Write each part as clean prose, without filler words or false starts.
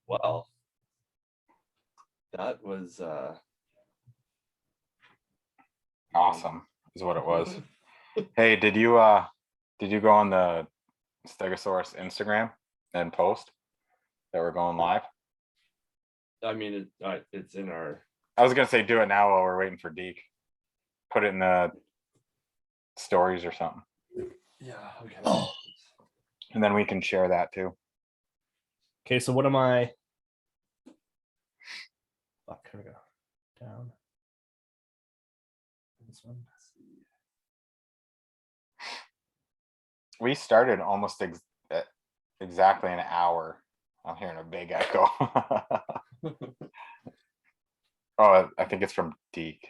Well, that was awesome is what it was. Hey, did you go on the Stegosaurus Instagram and post that we're going live? I mean, it's in our. I was gonna say do it now while we're waiting for Deke. Put it in the stories or something. Yeah. Okay. Oh. And then we can share that too. Okay, so what am I? Oh, here we go. Down. This one. We started almost exactly an hour. I'm hearing a big echo. Oh, I think it's from Deke.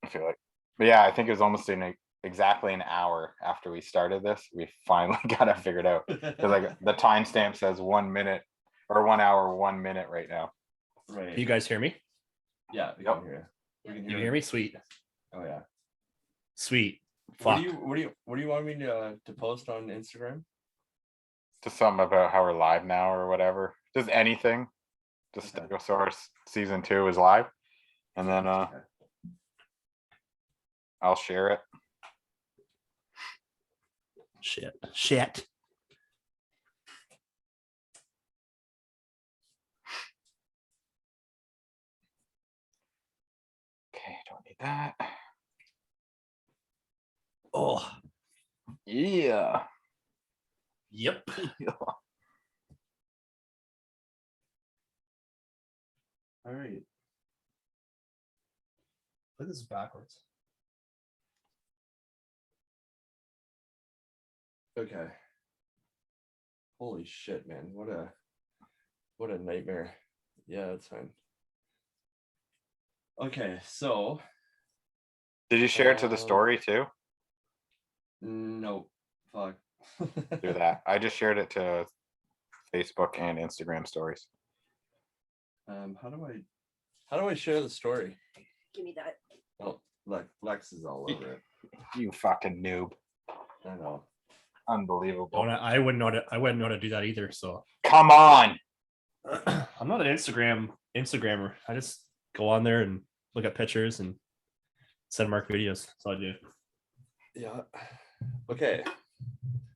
I feel like, but yeah, I think it was almost exactly an hour after we started this. We finally got it figured out because like the timestamp says 1 minute or 1 hour, 1 minute right now. Right. Can you guys hear me? Yeah. We Yep. can hear you. We can You hear me? Sweet. Oh yeah. Sweet. What Fuck. do you want me to post on Instagram? Just something about how we're live now or whatever. Just anything. Just Okay. Stegosaurus season 2 is live, and then Okay. I'll share it. Shit. Okay, don't need that. Oh. Yeah. Yep. All right. Put this backwards. Okay. Holy shit, man! What a nightmare. Yeah, that's fine. Okay, so. Did you share it to the story too? No. Fuck. Do that. I just shared it to Facebook and Instagram stories. How do I share the story? Give me that. Oh, Lex is all over it. You fucking noob. I know. Unbelievable. I wouldn't know how to do that either. So Come on. I'm not an Instagrammer. I just go on there and look at pictures and send Mark videos. That's all I do. Yeah. Okay.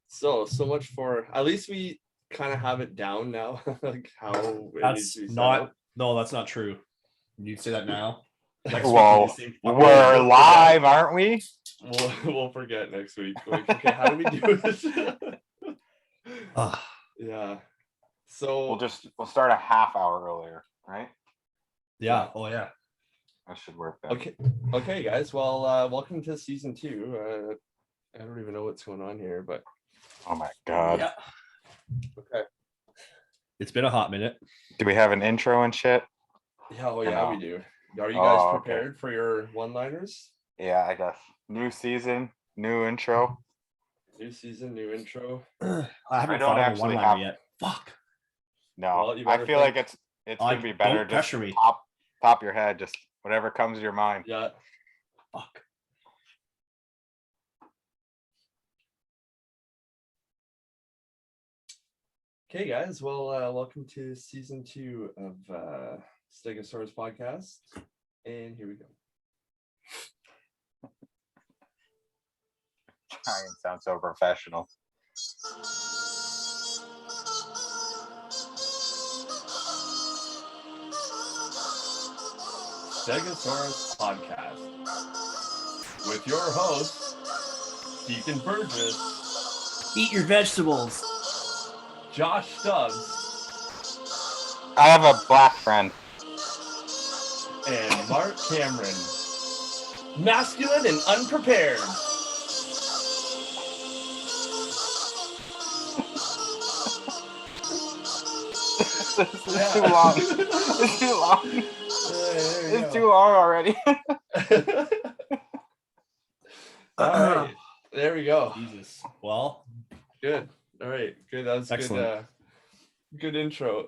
So much for, at least we kind of have it down now. Like how it needs That's to be set not. up. No, that's not true. You say that now. Whoa, we're live, aren't we? We'll forget next week. Like, okay, how do we do this? Ah. Yeah. So We'll start a half hour earlier, right? Yeah. Oh yeah. That should work then. Okay, guys. Well, welcome to season 2. I don't even know what's going on here, but Oh my god. Yeah. okay. It's been a hot minute. Do we have an intro and shit? Yeah, well, I yeah, know. we do. Are you guys Oh, okay. prepared for your one-liners? Yeah, I guess. New season, new intro. New season, new intro. I I haven't don't thought of a actually one-liner have- yet. Fuck. No, Well, you I better feel like it's gonna be better. Don't Just pressure me. top your head, just whatever comes to your mind. Yeah. Fuck. Okay, guys. Well, welcome to season 2 of Stegosaurus podcast, and here we go. Trying sounds so professional. Stegosaurus podcast with your hosts, Deacon Burgess, Eat your vegetables. Josh Stubbs, I have a black friend. and Mark Cameron. Masculine and unprepared. This is too long. It's too long. It's too long already. All right, there we go. Jesus. Well, Good. All right, good. That was Excellent. Good intro.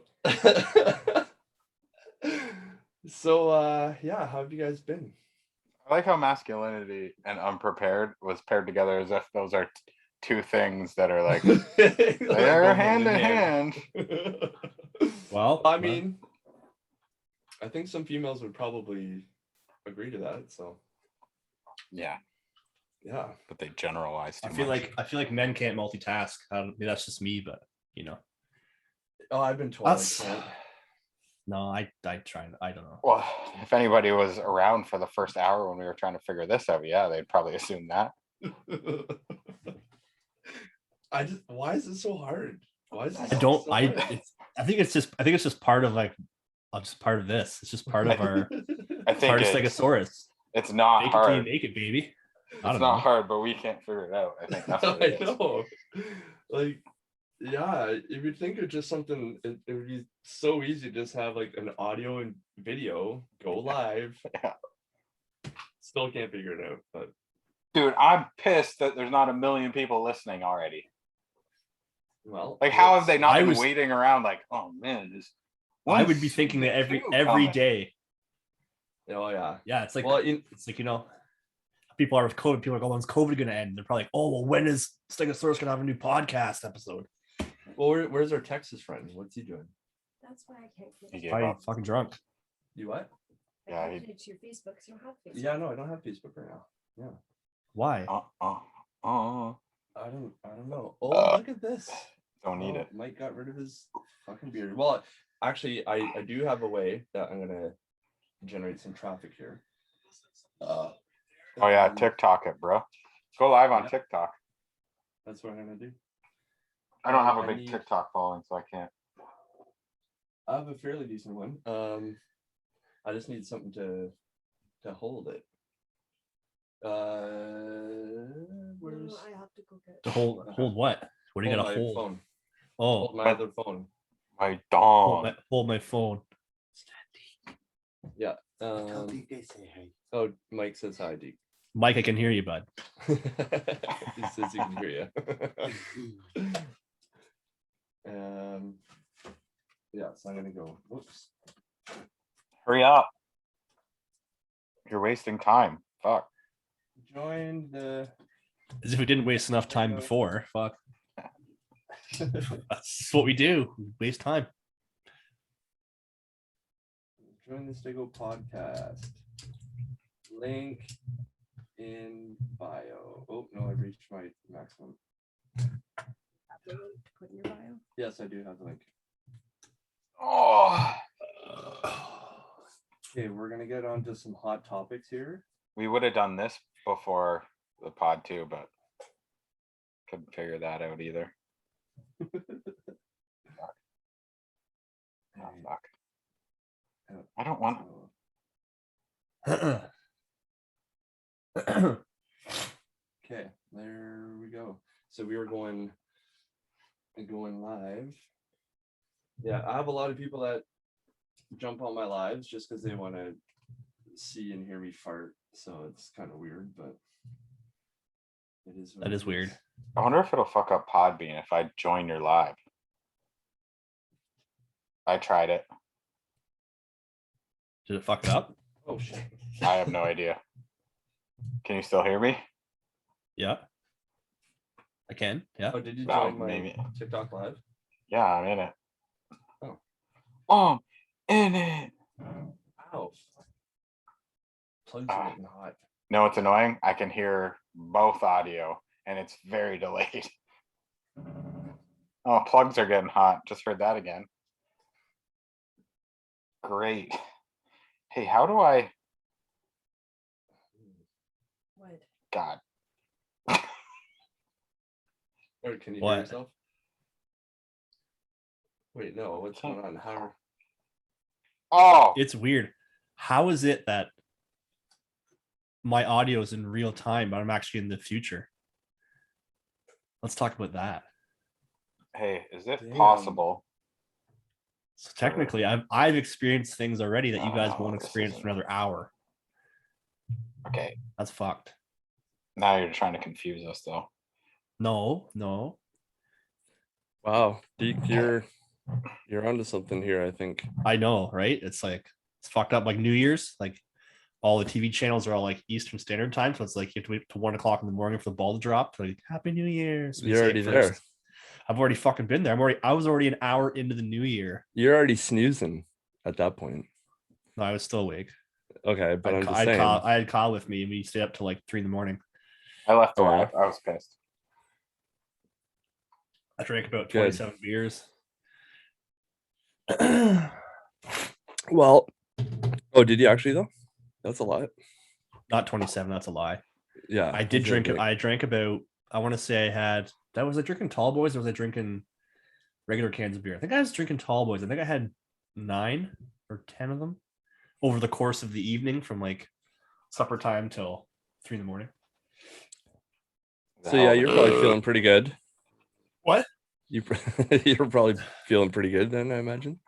So yeah, how have you guys been? I like how masculinity and unprepared was paired together as if those are two things that are like They're they're hand in hand. Well, I mean, I think some females would probably agree to that. So Yeah, yeah, but they generalize too I feel much. like men can't multitask. Maybe that's just me, but oh, I've been told I Us. can't. No, I try. I don't know. Well, if anybody was around for the first hour when we were trying to figure this out, yeah, they'd probably assume that. Why is it so hard? Why is it I don't. so hard? I think it's just part of just part of this. It's just part of our I think part of it's Stegosaurus. not Fake it till you hard. make it, baby. I It's don't not know. hard, but we can't figure it out. I think that's what I it is. know. Like, yeah, if you think of just something, it would be so easy to just have like an audio and video go live. Yeah. Still can't figure it out, but Dude, I'm pissed that there's not a million people listening already. well, Like, how have they not I been was- waiting around? Like, oh man, I would be thinking that every day. Oh yeah. Yeah, it's like Well, people are with COVID. People are like, "Oh, when's COVID going to end?" They're probably like, "Oh, well, when is Stegosaurus going to have a new podcast episode?" well, where's our Texas friend? What's he doing? That's why I can't He get gave Probably up. fucking drunk. You what? I Yeah, can't get to your Facebook because you don't have Facebook. Yeah, no, I don't have Facebook right now. Why? I I don't know. Oh, look at this. don't need Oh, it. Mike got rid of his fucking beard. Well, actually, I do have a way that I'm gonna generate some traffic here. Oh yeah, TikTok it, bro. Go live on Yeah. TikTok. That's what I'm gonna do. I don't have a I big need- TikTok following, so I can't. I have a fairly decent one. I just need something to hold it. Where's No, I have to go get. To hold what? What are you hold gonna my hold? phone? Oh, Hold my other phone. My dong. hold my phone. Yeah. Oh, Mike says hi, Deke. Mike, I can hear you, bud. He says he can hear you. Yeah, so I'm gonna go. Whoops. Hurry up. You're wasting time. Fuck. Join the. As if we didn't waste enough time before. Fuck. That's what we do. We waste time. Join the Stego podcast. Link in bio. Oh no, I reached my maximum. Have the link to put in your bio. Yes, I do have the link. Oh, Okay, we're gonna get on to some hot topics here. we would have done this before the pod too, but couldn't figure that out either. Oh, fuck. I don't want. Okay, there we go. So we were going live. Yeah, I have a lot of people that jump on my lives just because they want to see and hear me fart. So it's kind of weird, but it is. what That it is weird. I wonder if it'll fuck up Podbean if I join your live. I tried it. Did it fuck it up? Oh shit. I have no idea. Can you still hear me? Yeah. I can. Yeah. Oh, did you Oh, join my maybe. TikTok live? Yeah, I'm in it. Oh. In it. Ow. Plugs are getting hot. No, it's annoying. I can hear both audio and it's very delayed. Oh, plugs are getting hot. Just heard that again. Great. Hey, how do I? What? God. Or can you What? hear yourself? Wait, no. What's going on? How? Oh, It's weird. How is it that my audio is in real time, but I'm actually in the future? Let's talk about that. hey, is it Damn. possible? So technically, I've experienced things already that you guys No, won't this experience isn't- for another hour. Okay, That's fucked. now you're trying to confuse us, though. No. Wow, Deke, you're onto something here. I think. I know, right? It's like it's fucked up like New Year's. Like all the TV channels are all like Eastern Standard Time, so it's like you have to wait till 1 o'clock in the morning for the ball to drop. Like Happy New Year. So we You're say it already there. first. I've already fucking been there. I was already an hour into the new year. You're already snoozing at that point. No, I was still awake. Okay, but I'm just I saying. had Kyle with me, and we stayed up till like 3 a.m. I left Oh, early. yeah. I was pissed. I drank about Good. 27 beers. Well, oh, did you actually though? That's a lot. Not 27. That's a lie. Yeah, I did that's drink it. like- I drank about. I want to say I had. That was I drinking Tall Boys, or was I drinking regular cans of beer? I think I was drinking Tall Boys. I think I had 9 or 10 of them over the course of the evening, from like supper time till 3 a.m. So yeah, you're probably feeling pretty good. What? You're probably feeling pretty good then, I imagine.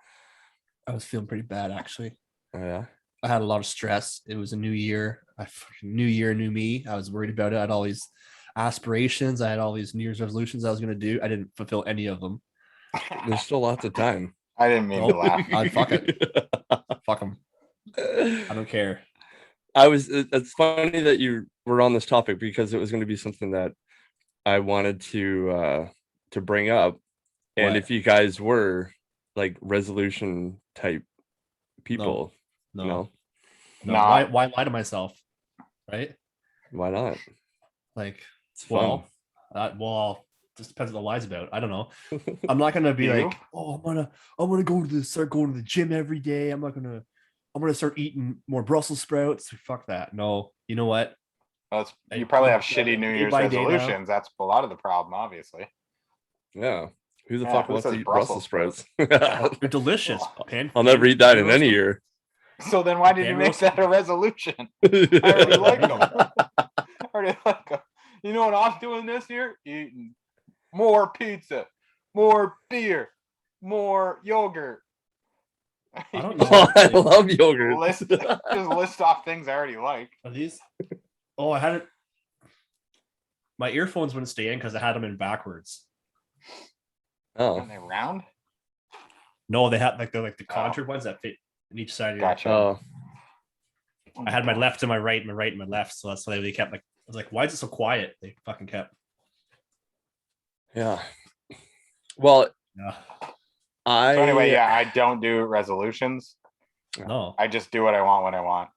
I was feeling pretty bad actually. Oh yeah. I had a lot of stress. It was a new year. New year, new me. I was worried about it. I had all these aspirations. I had all these New Year's resolutions I was going to do. I didn't fulfill any of them. There's still lots of time. I didn't mean to laugh. Fuck it. Fuck them. I don't care. It's funny that you were on this topic because it was going to be something that I wanted to bring up. And What? if you guys were like resolution type people, No. no, No. Nah. Why lie to myself? Right? why not? Like, It's fun. well, just depends what the lie's about. I don't know. I'm not gonna be You? like, oh, I'm gonna start going to the gym every day. I'm gonna start eating more Brussels sprouts. Fuck that. No, you know what? Well, I- you probably have day shitty New Year's by day now. resolutions. That's a lot of the problem, obviously. Yeah. Who the Yeah, fuck who wants to says eat Brussels Brussels sprouts? They're delicious. I'll never eat that in any year. So then why did you Pan make roast? that a resolution? I already like them. I already like them. You know what I'm doing this year? Eating more pizza, more beer, more yogurt. I don't Oh, I love yogurt. just list off things I already like. Are these? Oh, I had it. My earphones wouldn't stay in because I had them in backwards. Oh, Aren't they round? No, they had like the Oh. contoured ones that fit in each side of your. Gotcha. oh, I had my left and my right, my right and my left, so that's why they kept like. I was like, why is it so quiet? They fucking kept. yeah. Well, Yeah. So anyway, yeah, I don't do resolutions. No. I just do what I want when I want.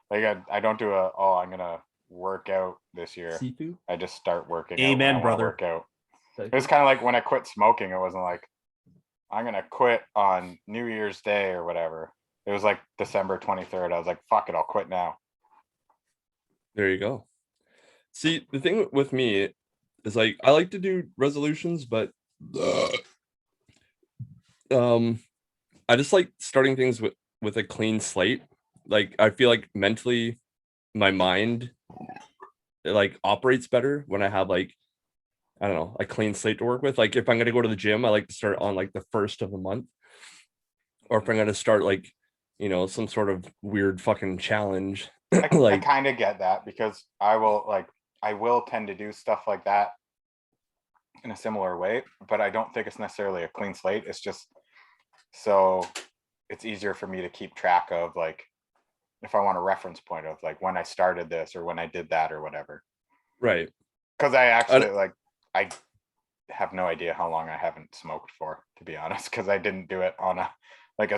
Like I don't do I'm gonna work out this year. Sifu? I just start working. Amen, out when I wanna brother. Work out. It was kind of like when I quit smoking. It wasn't like I'm gonna quit on New Year's Day or whatever. It was like December 23rd. I was like, fuck it, I'll quit now. There you go. See, the thing with me is like I like to do resolutions, but I just like starting things with a clean slate. Like I feel like mentally my mind like operates better when I have like I don't know, a clean slate to work with. Like if I'm gonna go to the gym, I like to start on like the first of the month. Or if I'm gonna start like, you know, some sort of weird fucking challenge. I like kind of get that because I will tend to do stuff like that in a similar way, but I don't think it's necessarily a clean slate. It's just so it's easier for me to keep track of, like, if I want a reference point of like when I started this or when I did that or whatever. right. Because I actually I have no idea how long I haven't smoked for, to be honest, because I didn't do it on a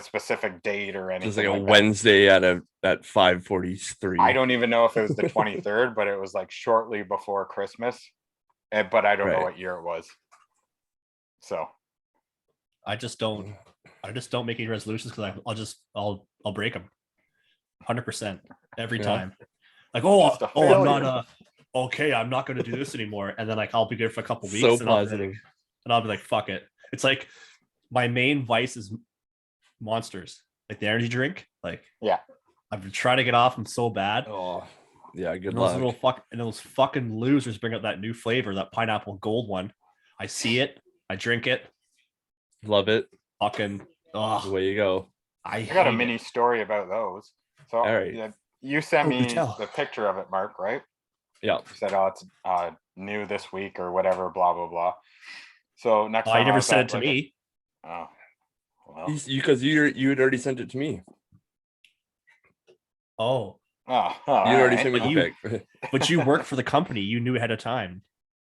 specific date or anything. Just like a that. Wednesday at 5:43. I don't even know if it was the 23rd, but it was like shortly before Christmas. But I don't know Right. what year it was. So I just don't make any resolutions because I'll break them 100% every Yeah. time. Like, Just a I'm failure. not okay, I'm not going to do this anymore, and then like I'll be good for a couple weeks, So and I'll be like- positive. and I'll be like, fuck it. It's like my main vice is Monsters, like the energy drink. Like, Yeah. I've been trying to get off them so bad. Oh, yeah, good And those luck. those fucking losers bring out that new flavor, that pineapple gold one. I see it, I drink it. Love it. Fucking, oh, Away you go. I got a hate mini it. story about those. So All right. yeah, you sent Oh, me do tell. the picture of it, Mark, right? Yeah. You said, oh, it's new this week or whatever, blah, blah, blah. So next Oh, time you I never was said at, it to like, me. Oh, well, Because you had already sent it to me. Oh, Oh, You already alright. sent me But the you- pic. But you work for the company. You knew ahead of time.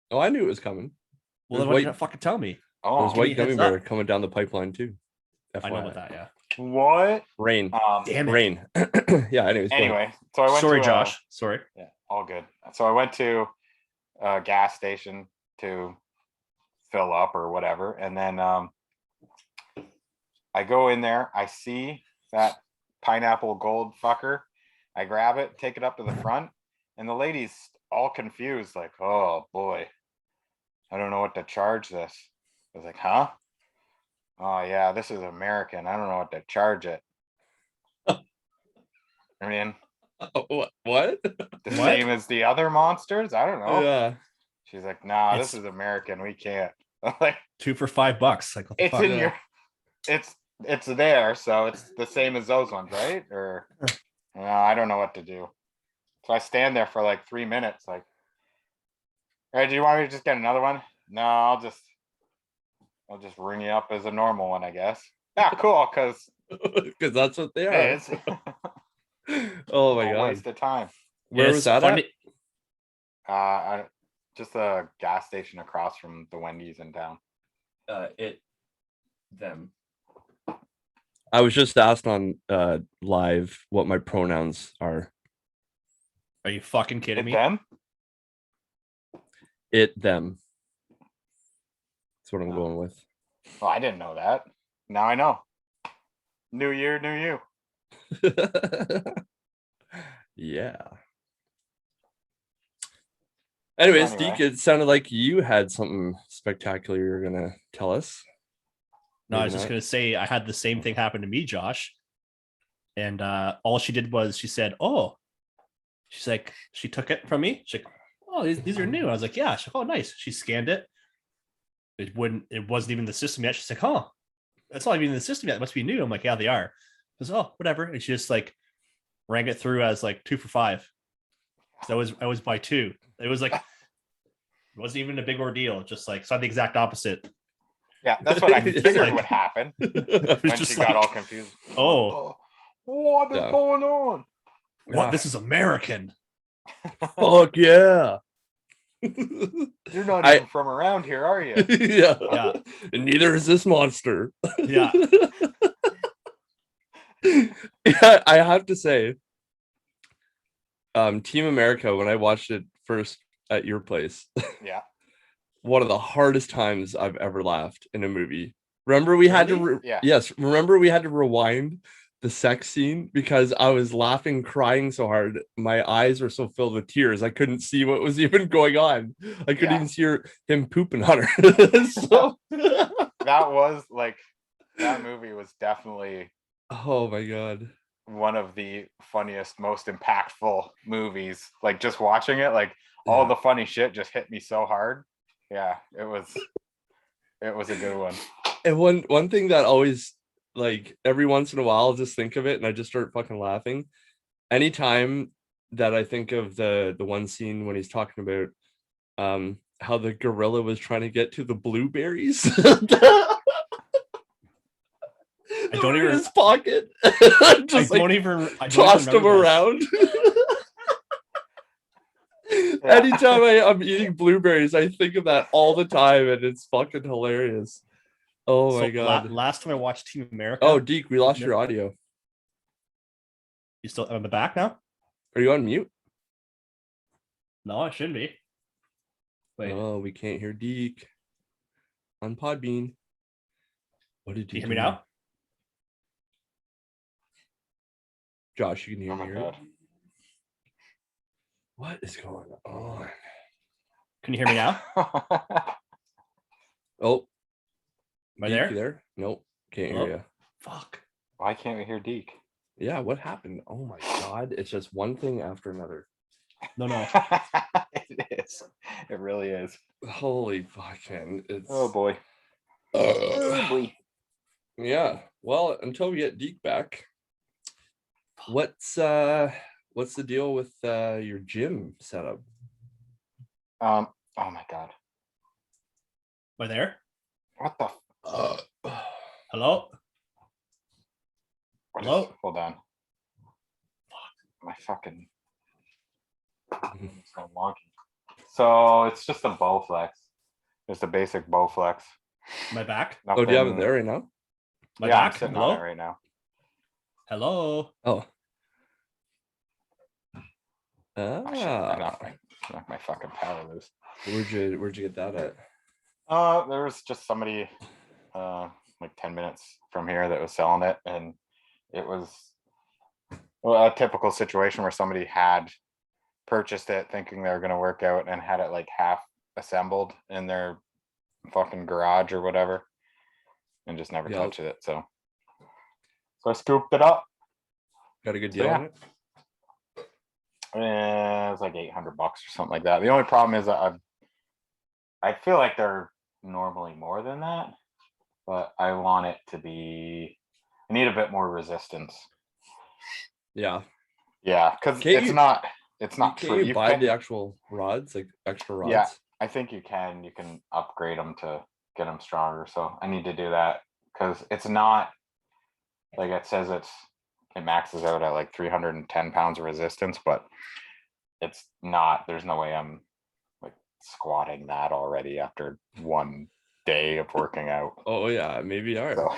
Oh, I knew it was coming. Well, There's then why did you white- not fucking tell me? Oh, There's give me white a gummy heads bear up. coming down the pipeline too. I know FYI. about that. Yeah. what? Rain. Damn it. Rain. Yeah. Anyways. go ahead. Anyway, so I went Sorry, to Josh. Sorry. yeah, all good. So I went to a gas station to fill up or whatever, and then I go in there. I see that pineapple gold fucker. I grab it, take it up to the front, and the lady's all confused, like, "Oh boy, I don't know what to charge this." I was like, "Huh? Oh yeah, this is American. I don't know what to charge it." I mean, What? the What? same as the other monsters. I don't know. Yeah. She's like, "Nah, this It's- is American. We can't." I'm like, 2 for $5. Like, what the it's fuck? in Yeah. your, it's there, so it's the same as those ones, right? Or no, I don't know what to do. So I stand there for like 3 minutes, like, "Hey, do you want me to just get another one?" "No, I'll just ring you up as a normal one, I guess." "Yeah, cool, because Because that's what they it are. is Oh my a god. waste of time." Where It's was that funny. Just a gas station across from the Wendy's in town. Them. I was just asked on live what my pronouns are. Are you fucking kidding me? Them? It, them. That's what I'm Oh. going with. Well, I didn't know that. Now I know. New year, new you. Yeah. Anyways, Anyway. Deke, it sounded like you had something spectacular you're gonna tell us. No, I was Maybe just not. gonna say I had the same thing happen to me, Josh. And all she did was she said, "Oh," she's like, she took it from me. She's like, "Oh, these are new." I was like, "Yeah." She's like, "Oh, nice." She scanned it. It wasn't even in the system yet. She's like, "Huh, that's not even in the system yet. It must be new." I'm like, "Yeah, they are." I was, "Oh, whatever." And she just like rang it through as like 2 for $5. So I was by 2. It was like it wasn't even a big ordeal. Just like so the exact opposite. Yeah, that's what I It's figured like- would happen I was when just she got like, all confused. "Oh, What is Yeah. going on?" what? Yeah. This is American." Fuck yeah. You're not I- even from around here, are you? Yeah. Yeah. And neither is this monster. Yeah. Yeah, I have to say, Team America, when I watched it first at your place, Yeah. one of the hardest times I've ever laughed in a movie. Remember we had to Really? Yeah. yes, remember we had to rewind the sex scene because I was laughing, crying so hard. My eyes were so filled with tears. I couldn't see what was even going on. I couldn't Yeah. even see him pooping on her. So That was like, that movie was definitely oh my god. one of the funniest, most impactful movies. Like just watching it, like all Yeah. the funny shit just hit me so hard. Yeah, it was a good one. And one thing that always, like, every once in a while I'll just think of it and I just start fucking laughing. Anytime that I think of the one scene when he's talking about how the gorilla was trying to get to the blueberries. I don't in even- his pocket. Just I like don't tossed even him remember this. around. Anytime I'm eating blueberries, I think of that all the time, and it's fucking hilarious. Oh my So, god. last time I watched Team America. Oh, Deke, we lost your audio. You still on the back now? Are you on mute? No, I shouldn't be. Wait, Oh, we can't hear Deke on Podbean. What did can you you hear me now? Josh, you can hear Oh me, my right? god. What is going on? Can you hear me now? Oh, Am I Deke, there? you there? Nope, can't Hello? hear you. Fuck. Why can't we hear Deke? Yeah, what happened? Oh my god, it's just one thing after another. No. It is. It really is. Holy fucking! It's Oh boy. boy. Yeah. Well, until we get Deke back, what's the deal with your gym setup? Oh my god. Am I there? What the? Hello? What is- Hello? hold on. my fucking it's so wonky. So it's just a Bowflex. Just a basic Bowflex. My back. Oh, do you have it Nothing- there right now? My yeah, I'm back. sitting Hello. on it right now. Hello. Oh. Oh, shit, I Ah. knocked my fucking power loose. Where'd you get that at? There was just somebody like 10 minutes from here that was selling it, and it was a typical situation where somebody had purchased it thinking they were going to work out and had it like half assembled in their fucking garage or whatever, and just never Yep. touched it. So I scooped it up. Got a good So, deal yeah. on it? It was like $800 or something like that. The only problem is that I feel like they're normally more than that, but I want it to be. I need a bit more resistance. Yeah. Yeah, because Can't it's you- not. It's not Can true. you buy can- the actual rods, like extra rods? Yeah. I think you can. You can upgrade them to get them stronger. So I need to do that because it's not like it says it maxes out at like 310 pounds of resistance, but it's not. There's no way I'm like squatting that already after one day of working out. Oh yeah, maybe you are. So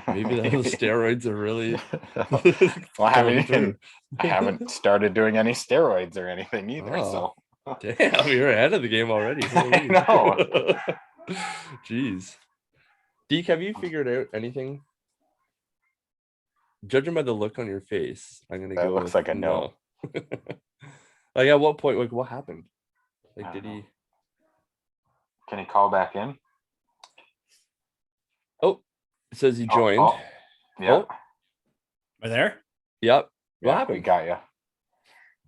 Maybe those steroids are really. Well, I pulling through. haven't started doing any steroids or anything either. Oh. So Damn, you're ahead of the game already. I Holy. know. Jeez. Deke, have you figured out anything? Judging by the look on your face, I'm gonna That go. looks with like a no. Like at what point? Like what happened? I Like don't did he? Can he call back in? Oh, it says he Oh, joined. oh, yeah. Oh. Are there? Yep. What Yeah, we happened? got you.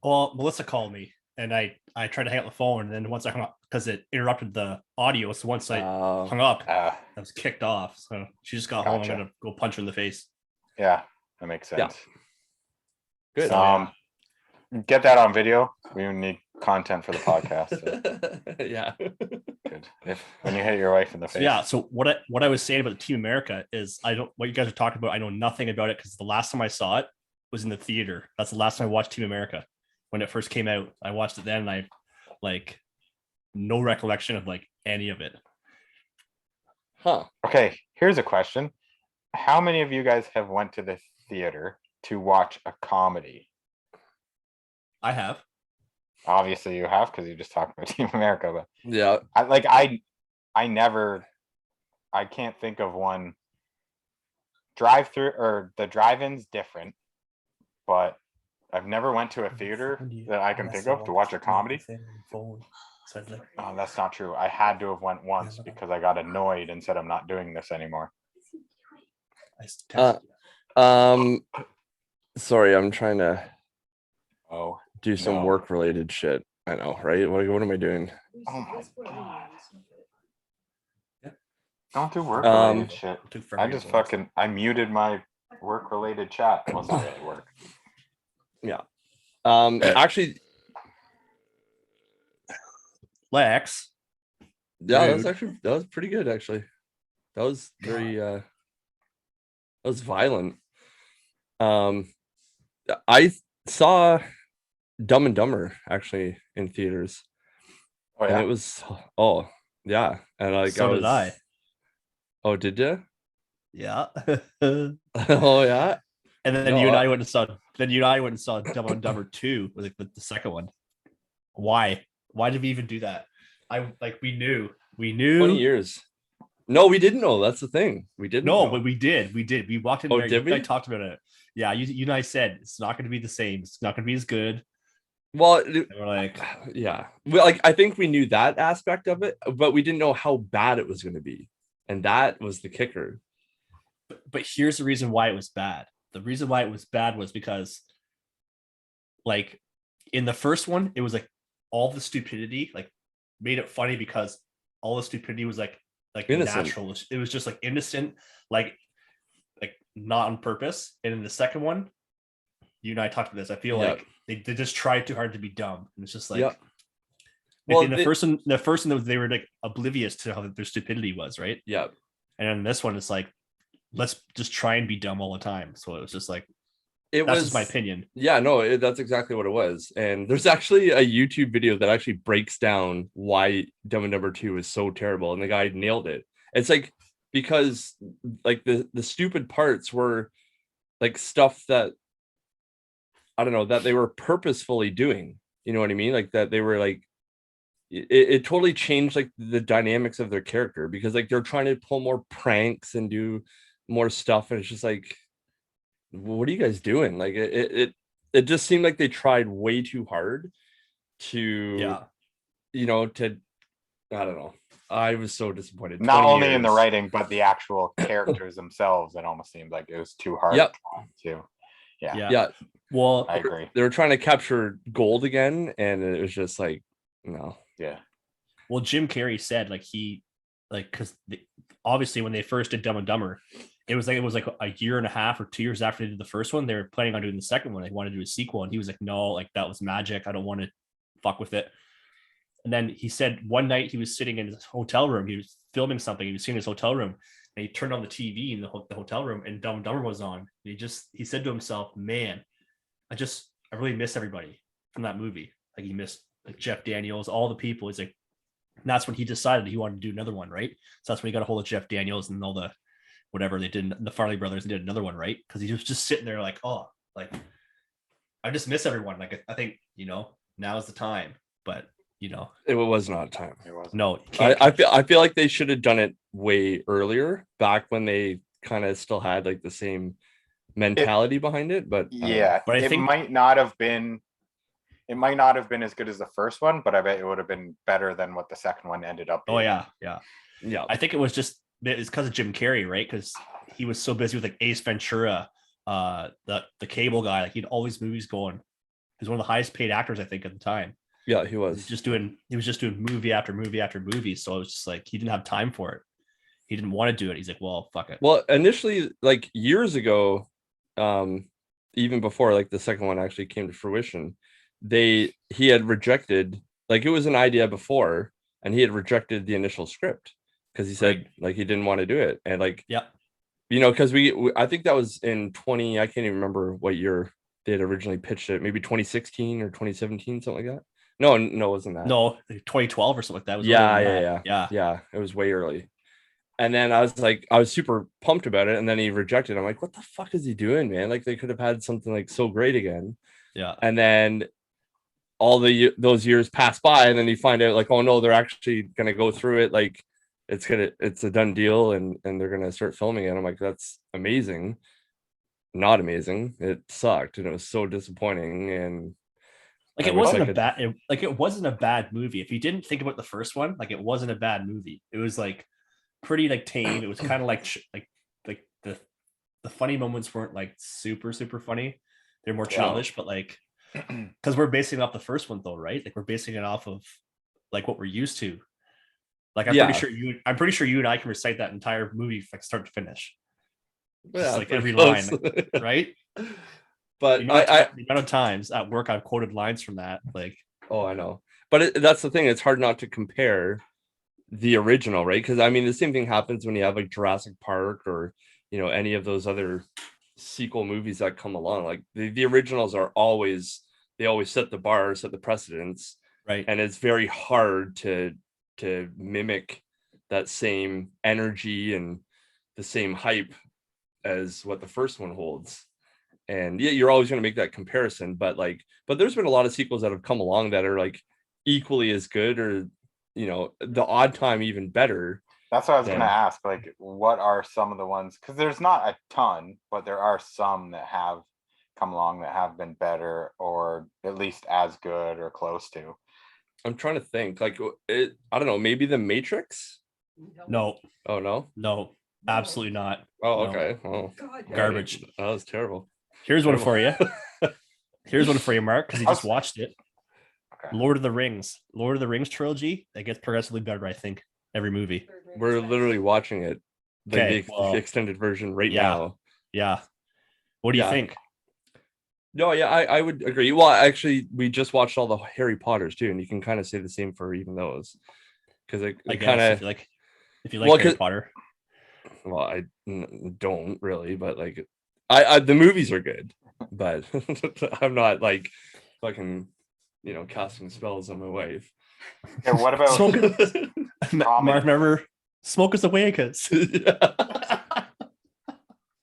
Well, Melissa called me, and I tried to hang up the phone, and then once I hung up because it interrupted the audio, so once I hung up, I was kicked off. So she just got home. I'm Gotcha. gonna go punch her in the face. Yeah, that makes sense. Yeah. Good. So, Get that on video. We need content for the podcast. So Yeah. good. If when you hit your wife in the So face. yeah. So what I was saying about the Team America is what you guys are talking about. I know nothing about it because the last time I saw it was in the theater. That's the last time I watched Team America when it first came out. I watched it then, and I like no recollection of like any of it. Huh. Okay, here's a question. How many of you guys have went to the theater to watch a comedy? I have. Obviously you have because you just talked about Team America, but Yeah. I never, I can't think of one. Drive-through or the drive-in's different, but I've never went to a theater that I can think of to watch a comedy. Oh, that's not true. I had to have went once because I got annoyed and said I'm not doing this anymore. Sorry, I'm trying to Oh, do some No. work related shit. I know, right? What am I doing? Oh my God. don't do work Um, related shit. Took I forever just to go. fucking I muted my work related chat. Well, it's not really work. Actually, Lex. yeah, Rude. that was pretty good actually. That was very that was violent. I saw Dumb and Dumber actually in theaters. Oh And yeah. it was and like So did I. Oh, did you? Yeah. and Oh yeah. then No, you and I went and saw. Then you and I went and saw Dumb and Dumber 2, like the second one. Why? Why did we even do that? We knew. 20 years. No, we didn't know. That's the thing. We didn't. No, know. but we did. We did. We walked in Oh, there. did You and I we? talked about it. Yeah, you and I said it's not going to be the same. It's not going to be as good. Well, And we're like, yeah. Well, like I think we knew that aspect of it, but we didn't know how bad it was going to be, and that was the kicker. but here's the reason why it was bad. The reason why it was bad was because, like, in the first one, it was like all the stupidity, like, made it funny because all the stupidity was like Innocent. natural. It was just like innocent, like not on purpose. And in the second one, you and I talked about this. I feel Yeah. like they just tried too hard to be dumb. And it's just like, Yeah. well, Well, in the first one, they were like oblivious to how their stupidity was, right? Yeah. And in this one, it's like, let's just try and be dumb all the time. So it was just like, It That's was just my opinion. Yeah, no, that's exactly what it was. And there's actually a YouTube video that actually breaks down why Dumb and Dumber 2 is so terrible, and the guy nailed it. It's like because like the stupid parts were like stuff that I don't know that they were purposefully doing. You know what I mean? Like that they were like it totally changed like the dynamics of their character because like they're trying to pull more pranks and do more stuff, and it's just like, what are you guys doing? Like it just seemed like they tried way too hard to to I don't know. I was so disappointed. Not 20 only in the years. writing, but the actual characters themselves. It almost seemed like it was too hard. Yep. To. Yeah. Well, I agree. They were trying to capture gold again, and it was just like, no. Yeah. Well, Jim Carrey said because obviously when they first did Dumb and Dumber, it was like a year and a half or 2 years after they did the first one. They were planning on doing the second one. They wanted to do a sequel, and he was like, "No, like that was magic. I don't want to fuck with it." And then he said one night he was sitting in his hotel room. He was filming something. He was sitting in his hotel room, and he turned on the TV in the hotel room, and Dumb and Dumber was on. And he said to himself, "Man, I really miss everybody from that movie. Like he missed like Jeff Daniels, all the people." He's like, and that's when he decided he wanted to do another one, right? So that's when he got a hold of Jeff Daniels and all the whatever they did, the Farley brothers, and did another one, right? Because he was just sitting there like, oh, like I just miss everyone. Like I think now is the time, but it was not time. It was. No, I feel like they should have done it way earlier, back when they kind of still had like the same mentality behind it. But Yeah, but I it think might not have been. It might not have been as good as the first one, but I bet it would have been better than what the second one ended up being. oh yeah. yeah, I think it's because of Jim Carrey, right? Because he was so busy with like Ace Ventura, the Cable Guy. Like he had all these movies going. He was one of the highest paid actors, I think, at the time. yeah, he He was. was just doing movie after movie after movie. So it was just like he didn't have time for it. He didn't want to do it. He's like, well, fuck it. Well, initially, like years ago, even before like the second one actually came to fruition, he had rejected, like it was an idea before, and he had rejected the initial script because he said like he didn't want to do it, and like because we I think that was in 20, I can't even remember what year they had originally pitched it, maybe 2016 or 2017, something like that. No, it wasn't that. No, 2012 or something like that. It was yeah. It was way early. And then I was super pumped about it, and then he rejected. I'm like, what the fuck is he doing, man? Like they could have had something like so great again. Yeah. And then all those years pass by, and then you find out like, oh no, they're actually gonna go through it. Like it's a done deal, and they're gonna start filming it. I'm like, that's amazing. Not amazing. It sucked, and it was so disappointing. And like it wasn't it wasn't a bad movie. If you didn't think about the first one, like it wasn't a bad movie. It was like pretty like tame. It was kind of like the funny moments weren't like super funny. They're more childish, but like because we're basing it off the first one though, right? Like we're basing it off of like what we're used to. Like I'm pretty sure you and I can recite that entire movie like start to finish. Just like every line, right? But the amount of times at work I've quoted lines from that, like, oh, I know. But that's the thing. It's hard not to compare the original, right? Because I mean, the same thing happens when you have like Jurassic Park or any of those other sequel movies that come along. Like the originals are always set the bar, set the precedence, right? And it's very hard to mimic that same energy and the same hype as what the first one holds. And yeah, you're always going to make that comparison, but there's been a lot of sequels that have come along that are like equally as good, or the odd time even better. That's what I was going to ask. Like, what are some of the ones? Because there's not a ton, but there are some that have come along that have been better, or at least as good or close to. I'm trying to think. Like, I don't know. Maybe The Matrix. No. Oh no. No. Absolutely not. Oh, no. okay. Oh, garbage. That was terrible. Here's one for you. Here's one for you, Mark, because you just watched it. Okay. Lord of the Rings trilogy. It gets progressively better, I think, every movie. We're literally watching it, the extended version right now. Yeah. What do you think? No, yeah, I would agree. Well, actually, we just watched all the Harry Potters too, and you can kind of say the same for even those, because it kind of if you like Harry Potter. Well, I don't really, but like, I the movies are good. but I'm not like fucking, casting spells on my wife. Okay, what about Smoking. Common. Remember, smoke us away, cuz.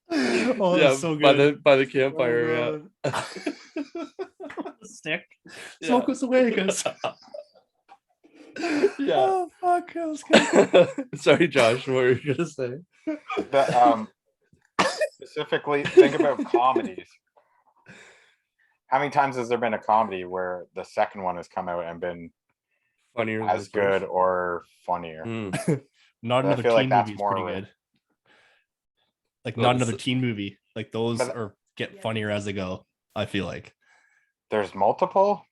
Yeah. Oh, Yeah, that's so by good. the campfire. Oh, Stick. Yeah. Smoke us away, cuz. Yeah. Oh fuck, that was good. Sorry, Josh. What were you gonna say? The, specifically, think about comedies. How many times has there been a comedy where the second one has come out and been Funnier than as the good first? or funnier? Not I another feel like teen that's movie is more pretty rare. good. Like Well, not this- another teen movie. Like those But- are get Yeah. funnier as they go. I feel like. There's multiple.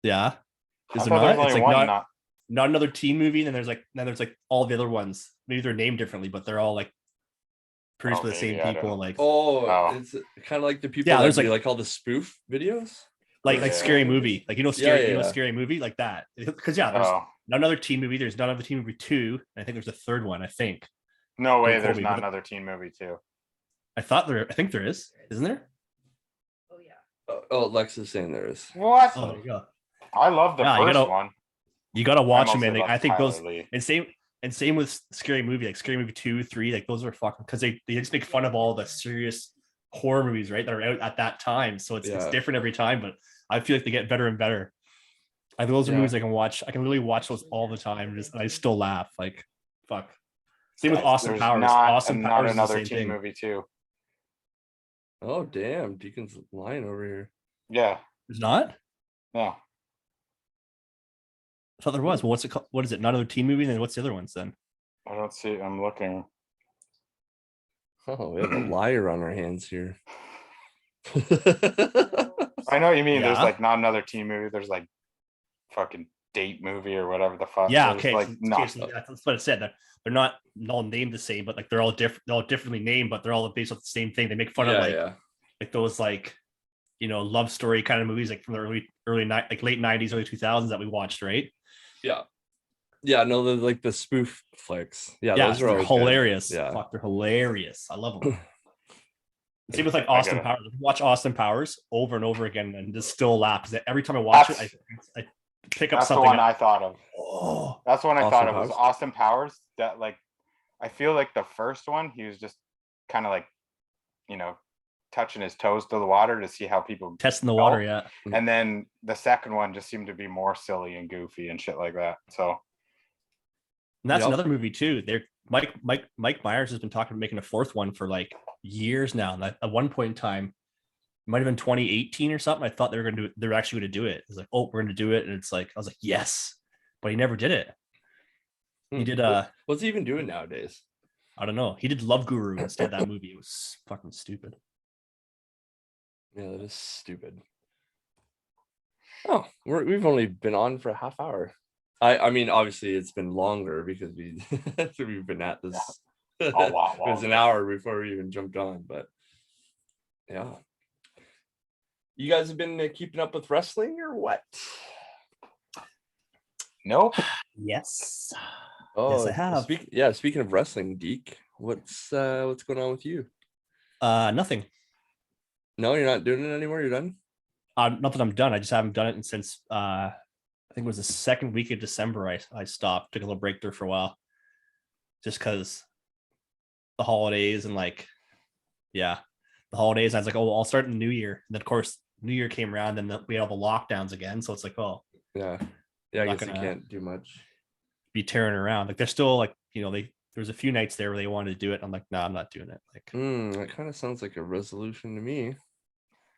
Yeah. I Is there thought there not? was It's only like one. not another teen movie. And then there's like all the other ones. Maybe they're named differently, but they're all like produced by the maybe, same I don't people. know. Like Oh, Oh. it's kind of like the people Yeah, that there's do like- like all the spoof videos. like Yeah. scary movie. Like Yeah, scary, yeah, yeah. scary movie like that. Because there's Oh, not another teen movie. There's not another teen movie 2. And I think there's a third one. I think. no way. quote There's me, not but- another teen movie too. I think there is. Isn't there? Oh yeah. Oh, Lex is saying there is. What? Oh, there you go. I love the Yeah, you first gotta- one. You gotta watch I them, mostly man. love I think Tyler those Lee. and same with scary movie, like scary movie 2, 3, like those are fucking because they just make fun of all the serious horror movies, right? That are out at that time. So it's Yeah. different every time, but I feel like they get better and better. I think those are Yeah. movies I can watch. I can really watch those all the time, and I still laugh. Like fuck. Same with There's Austin Powers. Not, Austin not Powers is the another same teen thing. movie too. Oh damn, Deacon's lying over here. Yeah. There's not? No. I thought there was. Well, what's it called? What is it? Not another teen movie? Then what's the other ones then? I don't see. I'm looking. Oh, we have a liar on our hands here. I know what you mean. There's Yeah. like not another teen movie. There's like fucking date movie or whatever the fuck. Yeah, There's okay. Like not. So that's what it said. They're not all named the same, but like they're all different. They're all differently named, but they're all based off the same thing. They make fun of like those like love story kind of movies like from the like late 90s, early 2000s that we watched, right? Yeah, no, they're like the spoof flicks. Yeah, Yeah, those are they're always good. hilarious. Yeah. Fuck, they're hilarious. I love them. Same with like I Austin get it. Powers. Watch Austin Powers over and over again and just still laugh because every time I watch it, I pick up That's the something. one I thought of. Oh, That's the one I Austin thought of was Powers? Austin Powers. That like, I feel like the first one he was just kind of like, touching his toes to the water to see how people. testing the water, yeah. And then the second one just seemed to be more silly and goofy and shit like that. So And that's Yep. another movie too. They're Mike Myers has been talking about making a fourth one for like years now. And at one point in time, it might have been 2018 or something. I thought they were actually going to do it. It's like, oh, we're going to do it. And it's like, I was like, yes, but he never did it. He did What's he even doing nowadays? I don't know. He did Love Guru instead of that movie. It was fucking stupid. Yeah, that is stupid. Oh, we've only been on for a half hour. I mean, obviously it's been longer because we've been at this. a lot It was an longer. hour before we even jumped on, but yeah. You guys have been keeping up with wrestling or what? Nope. Yes. Oh, I have. Speaking of wrestling, Deke, what's going on with you? Nothing. No, you're not doing it anymore. You're done. Not that I'm done. I just haven't done it since I think it was the second week of December. I stopped, took a little break there for a while, just because the holidays and the holidays. I was like, oh, I'll start in the new year. And then of course, New Year came around, and we had all the lockdowns again. So it's like, oh, Yeah. I Not guess you gonna- can't do much. be tearing around. Like they're still like, there's a few nights there where they wanted to do it. I'm like, no, I'm not doing it. Like, That kind of sounds like a resolution to me.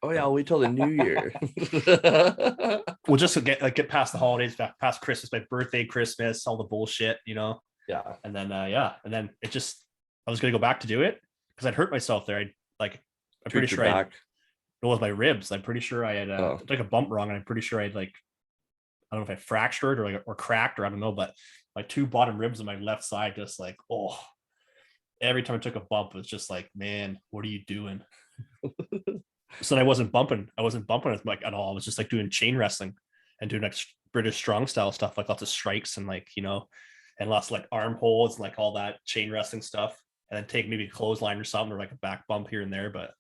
Oh yeah, I'll wait till the new year. we'll just get past the holidays, past Christmas, my birthday, Christmas, all the bullshit, Yeah. and then and then I was gonna go back to do it because I'd hurt myself there. I'm pretty Tweaked your sure back. it was my ribs. I'm pretty sure I had Oh. took a bump wrong, and I'm pretty sure I don't know if I fractured or cracked or I don't know, but my two bottom ribs on my left side just like, oh, every time I took a bump, it was just like, man, what are you doing? So then I wasn't bumping as like at all. I was just like doing chain wrestling and doing like British strong style stuff, like lots of strikes and and lots of like arm holds and like all that chain wrestling stuff, and then take maybe a clothesline or something or like a back bump here and there, but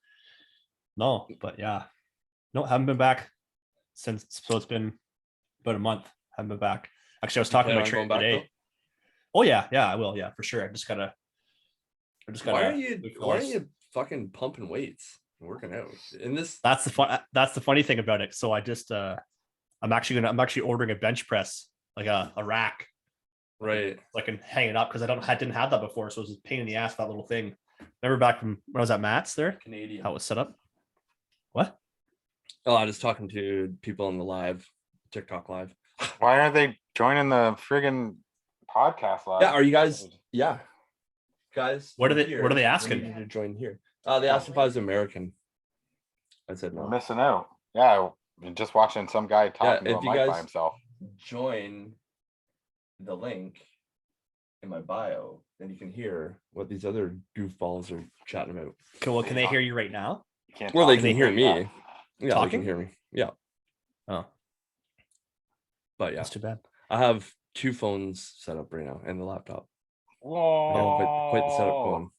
No, but yeah. No, haven't been back since. So it's been about a month. Haven't been back. Actually, I was You talking to plan my on trainer going back, today. Oh yeah, I will. Yeah, for sure. I just gotta. Why aren't you fucking pumping weights and working out in this? That's the fun. That's the funny thing about it. So I just I'm actually ordering a bench press, like a rack, Right. so I can hang it up because I didn't have that before, so it was a pain in the ass, that little thing. Remember back when I was at Matt's there, Canadian. how it was set up. What? Oh, I was talking to people on the live TikTok live. Why aren't they joining the friggin' podcast live? Yeah, are you guys? Yeah, guys. What are from they- here, what are they we asking? need you to join here. They asked if I was American. I said We're no. missing out. Yeah, I'm just watching some guy talking to if a you mic by guys- himself. Join the link in my bio, then you can hear what these other goofballs are chatting about. Cool. Well, can they hear you right now? You can't Well, talk they to can hear like me. that. Yeah, they Talking? can hear me. Yeah, Oh, but yeah, that's too bad. I have 2 phones set up right now and the laptop. I Whoa. got quite the setup going.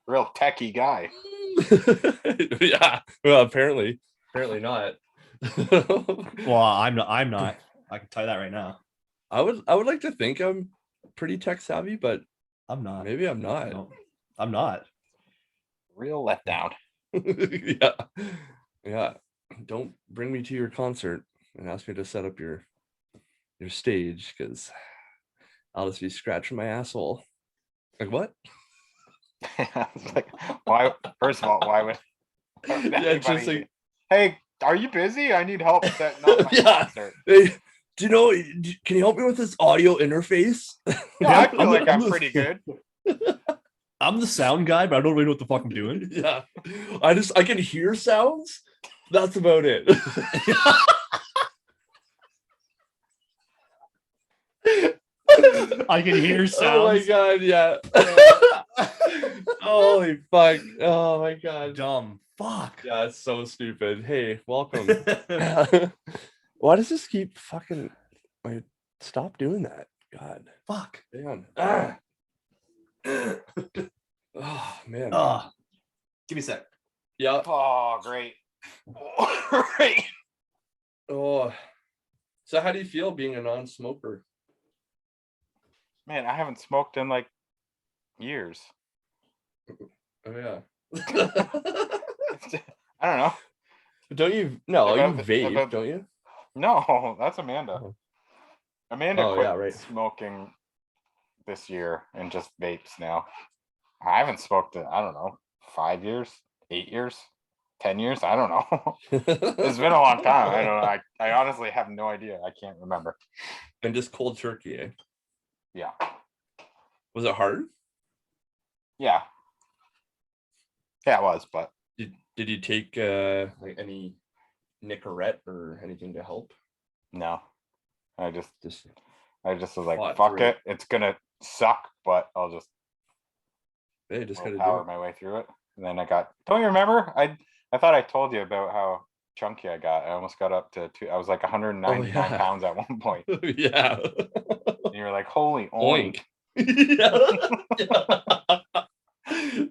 Real techie guy. Yeah. Well, apparently not. Well, I'm not. I can tell you that right now. I would like to think I'm pretty tech savvy, but I'm not. maybe I'm not. No, I'm not. Real letdown. Yeah. Don't bring me to your concert and ask me to set up your stage, because I'll just be scratching my asshole. Like, what? It's like, why? First of all, why would? Yeah, it's just anybody- like, Hey, are you busy? I need help setting up my Yeah. concert. hey, do you know? Can you help me with this audio interface? Yeah, I feel like I'm pretty good. I'm the sound guy, but I don't really know what the fuck I'm doing. Yeah, I can hear sounds. That's about it. I can hear Oh my sounds. god, yeah. Holy fuck. Oh my god. Dumb. Fuck. Yeah, it's so stupid. Hey, welcome. Why does this keep fucking stop doing that? God. Fuck. Man. Oh man. Oh, give me a sec. Yeah. Oh, great. Great. Oh. So how do you feel being a non-smoker? Man, I haven't smoked in like years. Oh yeah. I don't know. Don't you? No, you About the- vape, about the- don't you? No, that's Amanda. Oh. Amanda Oh, quit yeah, right. smoking this year and just vapes now. I haven't smoked in, I don't know, 5 years, 8 years, 10 years. I don't know. It's been a long time. I don't know. I honestly have no idea. I can't remember. And just cold turkey, eh? Yeah. Was it hard? Yeah. Yeah, it was, but Did you take like any Nicorette or anything to help? no. I just Just was like, Fought fuck through it. It's gonna suck, but I'll just hey, just gotta do power it. my way through it. And then don't you remember? I thought I told you about how chunky I got. I almost got up to I was like 199 yeah. pounds at one point. Yeah. And you were like, holy oink.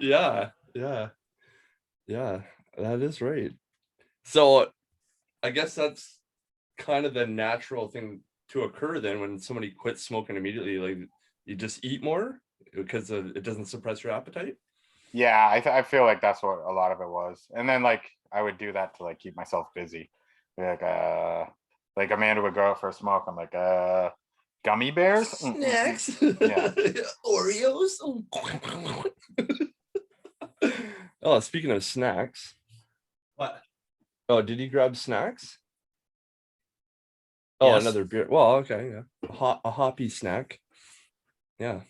Yeah. Yeah, that is right. So I guess that's kind of the natural thing to occur then when somebody quits smoking immediately. Like, you just eat more because it doesn't suppress your appetite. Yeah, I feel like that's what a lot of it was. And then like I would do that to like keep myself busy. Be like Amanda would go out for a smoke. I'm like, gummy bears? Snacks. Yeah. Oreos. Oh, speaking of snacks. What? Oh, did you grab snacks? Oh, Yes. another beer. Well, okay, yeah. A hoppy snack. Yeah.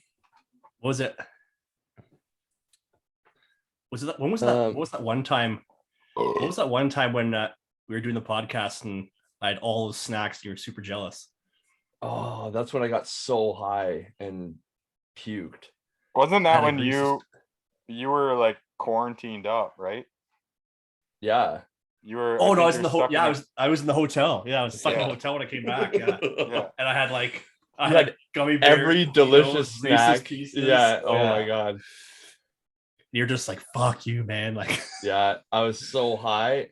What was it? Was it when was that? What was that one time? What was that one time when we were doing the podcast and I had all those snacks and you were super jealous? Oh, that's when I got so high and puked. Wasn't that Had a when Reese's- you were like quarantined up, right? Yeah. You were. Oh no, think I was you in the were hotel. stuck Yeah, in I was in the hotel. Yeah, I was stuck in Yeah. the hotel when I came back. Yeah, Yeah. and I had like I You had had gummy bears, Every Totino's, delicious Reese's snack. Pieces. Yeah. Oh Yeah. my god. You're just like, fuck you, man. Like, Yeah, I was so high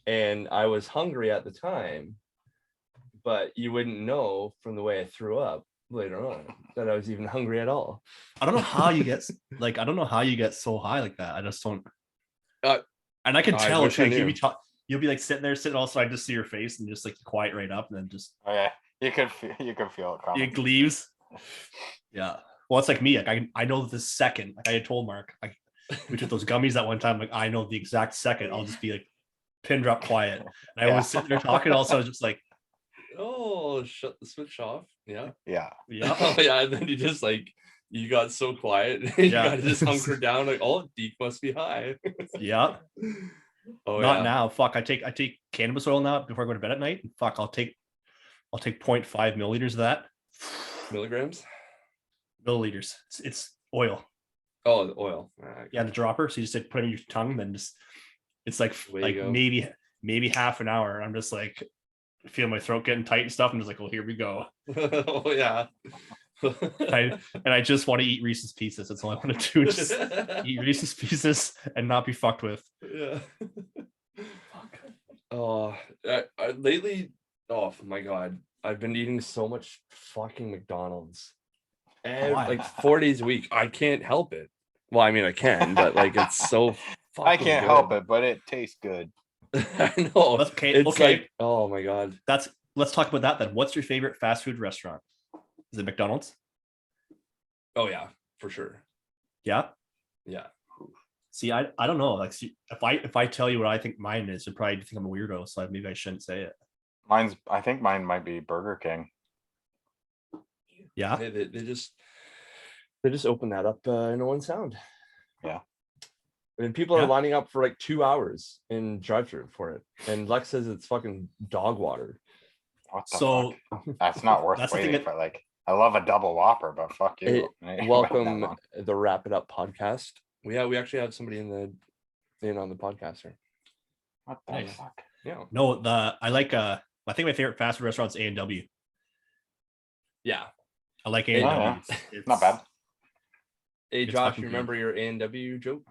and I was hungry at the time, but you wouldn't know from the way I threw up later on that I was even hungry at all. I don't know how you get like, I don't know how you get so high like that. I just don't. Uh, And I can I tell wish too. I Like, knew. you'll be like sitting there, sitting. Also, I just see your face and just like quiet right up, and then just Oh yeah, you could feel it coming. it leaves. Yeah. Well, it's like me. Like I know the second. Like I had told Mark, like we took those gummies that one time. Like I know the exact second. I'll just be like pin drop quiet. And I was sitting there talking. Also, I was just like, Oh, shut the switch off. Yeah. Yeah. yeah, Oh, yeah. And then you just like, you got so quiet. You Yeah. got to just hunker down. Like, oh, Deke must be high. yeah. Oh, Not yeah. now. Fuck. I take cannabis oil now before I go to bed at night. And fuck. I'll take 0.5 milliliters of that. Milligrams. Milliliters. It's oil. Oh, the oil. Yeah, the dropper. So you just like, put it in your tongue, then just it's like Way you go. maybe half an hour. I'm just like feel my throat getting tight and stuff. I'm just like, well, here we go. Oh, yeah. And I just want to eat Reese's Pieces. That's all I want to do. Just eat Reese's Pieces and not be fucked with. Yeah. Oh, lately, oh my God, I've been eating so much fucking McDonald's. And Why? like 4 days a week. I can't help it. Well, I mean, I can, but like it's so fucking I can't help it, but it tastes good. I know. Okay, It's okay. like, oh my God. Let's talk about that then. What's your favorite fast food restaurant? Is it McDonald's? Oh yeah, for sure. Yeah. Yeah. See, I don't know. Like, see, if I tell you what I think mine is, you'd probably think I'm a weirdo. So maybe I shouldn't say it. I think mine might be Burger King. Yeah. They just opened that up in one sound. Yeah. And people Yeah. are lining up for like 2 hours in drive-thru for it. And Lex says it's fucking dog water. What the So fuck? That's not worth that's the thing waiting that- for. Like, I love a double Whopper, but fuck you. I ain't waiting that Welcome long. the Wrap It Up podcast. We actually have somebody in on the podcast here. What the Nice. fuck? Yeah. no, I like I think my favorite fast food restaurant is A&W. Yeah. I like Yeah, A&W. yeah. It's Not bad. Hey It's Josh, fucking you good. remember your A&W joke?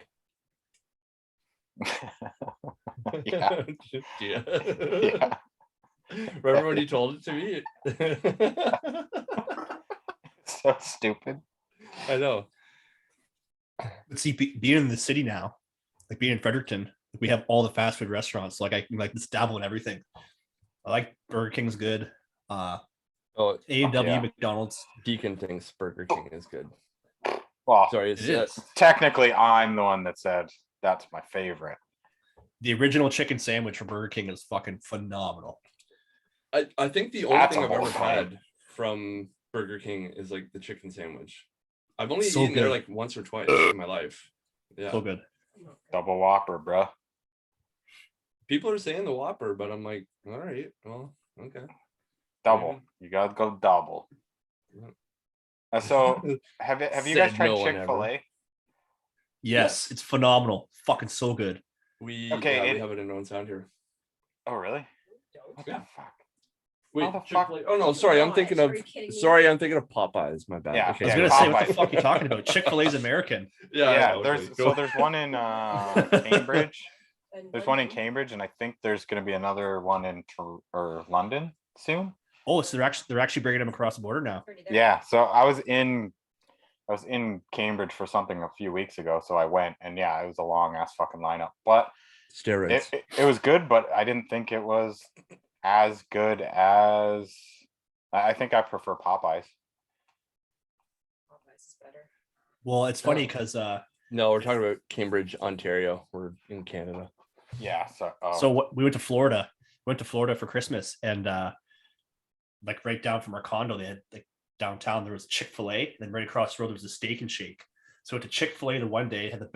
Yeah. Yeah. Yeah. Remember when you told it to me? Oh, So stupid. I know. But see, being in the city now, like being in Fredericton, we have all the fast food restaurants. Like I can like just dabble in everything. I like Burger King's good. Oh, A&W, yeah. McDonald's. Deacon thinks Burger King is good. Well, Sorry, It is. technically, I'm the one that said that's my favorite. The original chicken sandwich from Burger King is fucking phenomenal. I think the only That's thing a I've ever bold claim. had from Burger King is like the chicken sandwich. I've only So eaten there good. like once or twice in my life. Yeah. So good. Double Whopper, bro. People are saying the Whopper, but I'm like, all right, well, okay. Double. You gotta go double. So have you guys Said tried no one Chick-fil-A? Yes, it's phenomenal. Fucking so good. We Okay, we it- have it in Owen Sound here. Oh really? What Yeah. the fuck? Wait, How the fuck- Chick-fil-A. Oh no, sorry, I'm thinking of Are you kidding me? I'm thinking of Popeyes. My bad. Yeah, Okay, I was Yeah, gonna say, what Popeyes. the fuck are you talking about? Chick-fil-A's American. Yeah, Yeah, I know, there's okay, go. there's one in Cambridge. And There's one in London? Cambridge, and I think there's gonna be another one in London soon. Oh, so they're actually bringing them across the border now. Already there. Yeah, so I was in Cambridge for something a few weeks ago, so I went, and yeah, it was a long ass fucking lineup, but Steroids. it was good, but I didn't think it was as good as I think I prefer Popeyes. Popeyes is better. Well, it's funny Oh. because No, we're talking about Cambridge, Ontario. We're in Canada. Yeah, we went to Florida. Went to Florida for Christmas, and like right down from our condo, they had like downtown there was Chick-fil-A, and then right across the road there was a Steak and Shake. So went to Chick-fil-A the one day, had the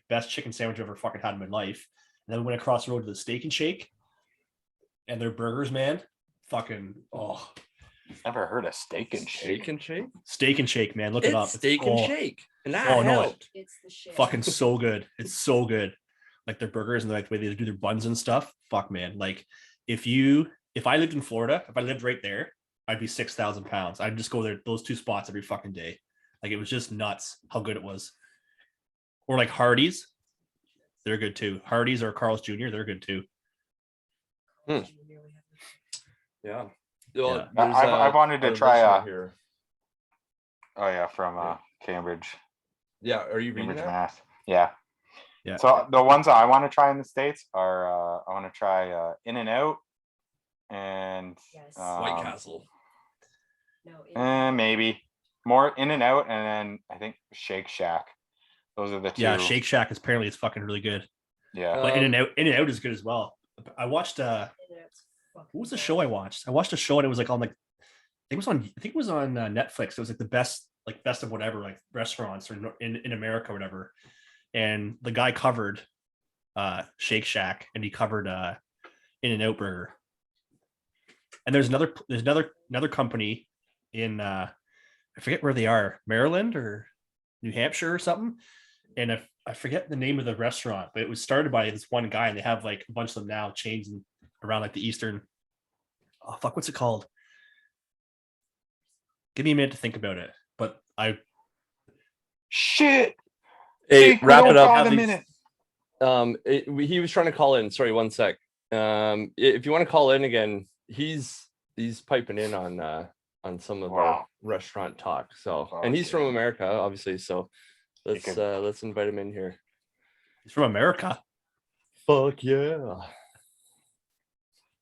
best chicken sandwich I've ever fucking had in my life. And then we went across the road to the Steak and Shake, and their burgers, man, fucking never heard of Steak and Shake. Shake and shake. Steak and Shake, man, look it up. It's steak and oh, shake, and that Oh, no, helped. It's the shit. fucking so good. It's so good. Like their burgers and like the way they do their buns and stuff. Fuck, man. Like if I lived in Florida, if I lived right there, I'd be 6,000 pounds. I'd just go there, those two spots every fucking day. Like it was just nuts how good it was. Or like Hardee's. They're good too. Hardee's or Carl's Jr. They're good too. Yeah. Yeah. Well, I wanted to a try listener here. oh yeah, from Yeah. Cambridge, Yeah, are you reading Cambridge, that? Mass. Yeah. Yeah. So the ones I want to try in the States are I want to try In-N-Out and Yes. White Castle. No. maybe more In-N-Out, and then I think Shake Shack. Those are the two. Yeah, Shake Shack is apparently it's fucking really good. Yeah. But In-N-Out is good as well. I watched what was the show I watched? I watched a show and it was like on like I think it was on Netflix. It was like the best of whatever, like restaurants or in America or whatever. And the guy covered Shake Shack and he covered In-N-Out Burger. And there's another company in I forget where they are, Maryland or New Hampshire or something. And I forget the name of the restaurant, but it was started by this one guy, and they have like a bunch of them now chains around like the eastern. Oh fuck, what's it called? Give me a minute to think about it. But Shit. Hey, wrap it up. Got a minute. He was trying to call in. Sorry, one sec. If you want to call in again, he's piping in on some of our restaurant talk. So, and he's from America, obviously. So let's invite him in here. he's from America. Fuck yeah.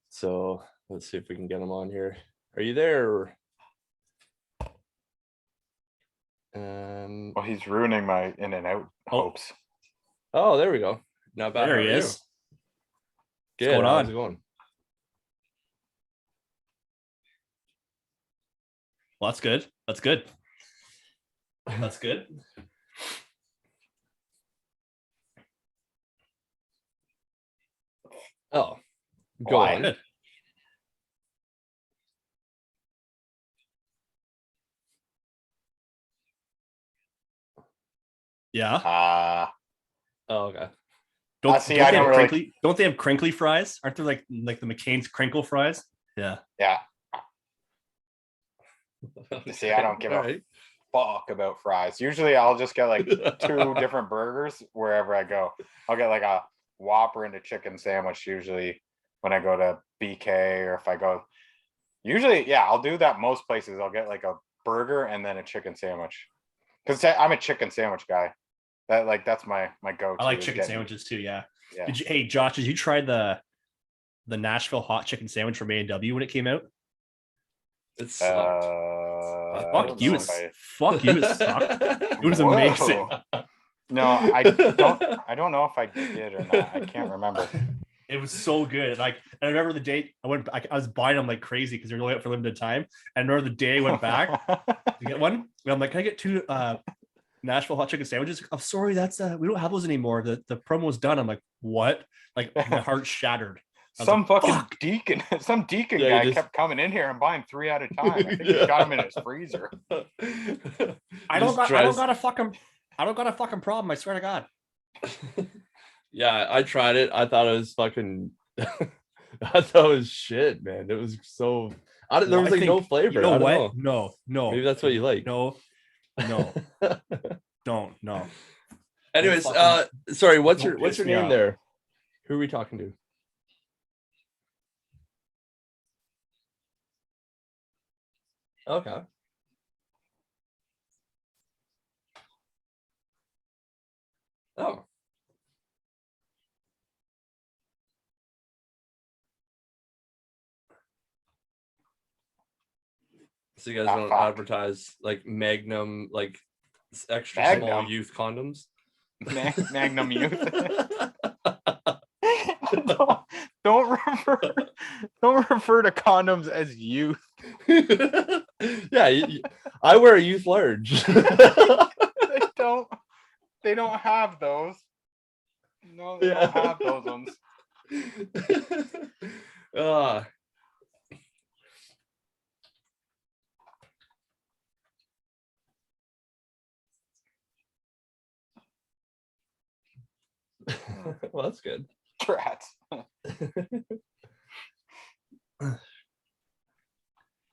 So let's see if we can get him on here. Are you there? Well, he's ruining my In-N-Out hopes. Oh, there we go. Not bad. There How he are you? is. Good. going How's on? it going? Well, that's good. That's good. That's good. Oh, go Why? on. Good. Yeah. Oh, okay. See, I don't really- Don't they have crinkly fries? Aren't there like the McCain's crinkle fries? Yeah. Yeah. See, I don't give a Alright. fuck about fries. Usually I'll just get like two different burgers wherever I go. I'll get like a Whopper and a chicken sandwich usually when I go to BK, or if I go usually, yeah, I'll do that most places. I'll get like a burger and then a chicken sandwich. Because I'm a chicken sandwich guy. That's my go-to. I like chicken sandwiches too, yeah. Yeah. Hey Josh, did you try the Nashville hot chicken sandwich from A&W when it came out? It sucked. Fuck you, it sucked. It was Whoa. amazing. No, I don't know if I did or not. I can't remember. It was so good. Like, I remember the day I was buying them like crazy because they're going out for limited time. And I remember the day I went back to get one. And I'm like, can I get two Nashville hot chicken sandwiches? I'm sorry, that's we don't have those anymore. The promo's done. I'm like, what? Like my heart shattered. Some deacon guy kept coming in here and buying 3 at a time. I think he got them in his freezer. I don't got a fucking problem. I swear to God. Yeah, I tried it. I thought it was fucking. I thought it was shit, man. It was so. There was like no flavor. You know I don't what? know. No. Maybe that's what you like. No. Don't. No. Anyways, sorry. What's your name there? Who are we talking to? Okay. Oh. So you guys don't advertise like Magnum, like extra small youth condoms? Magnum youth. don't refer to condoms as youth. Yeah, I wear a youth large. They don't have those. No, they don't have those ones. Well, that's good. Rats.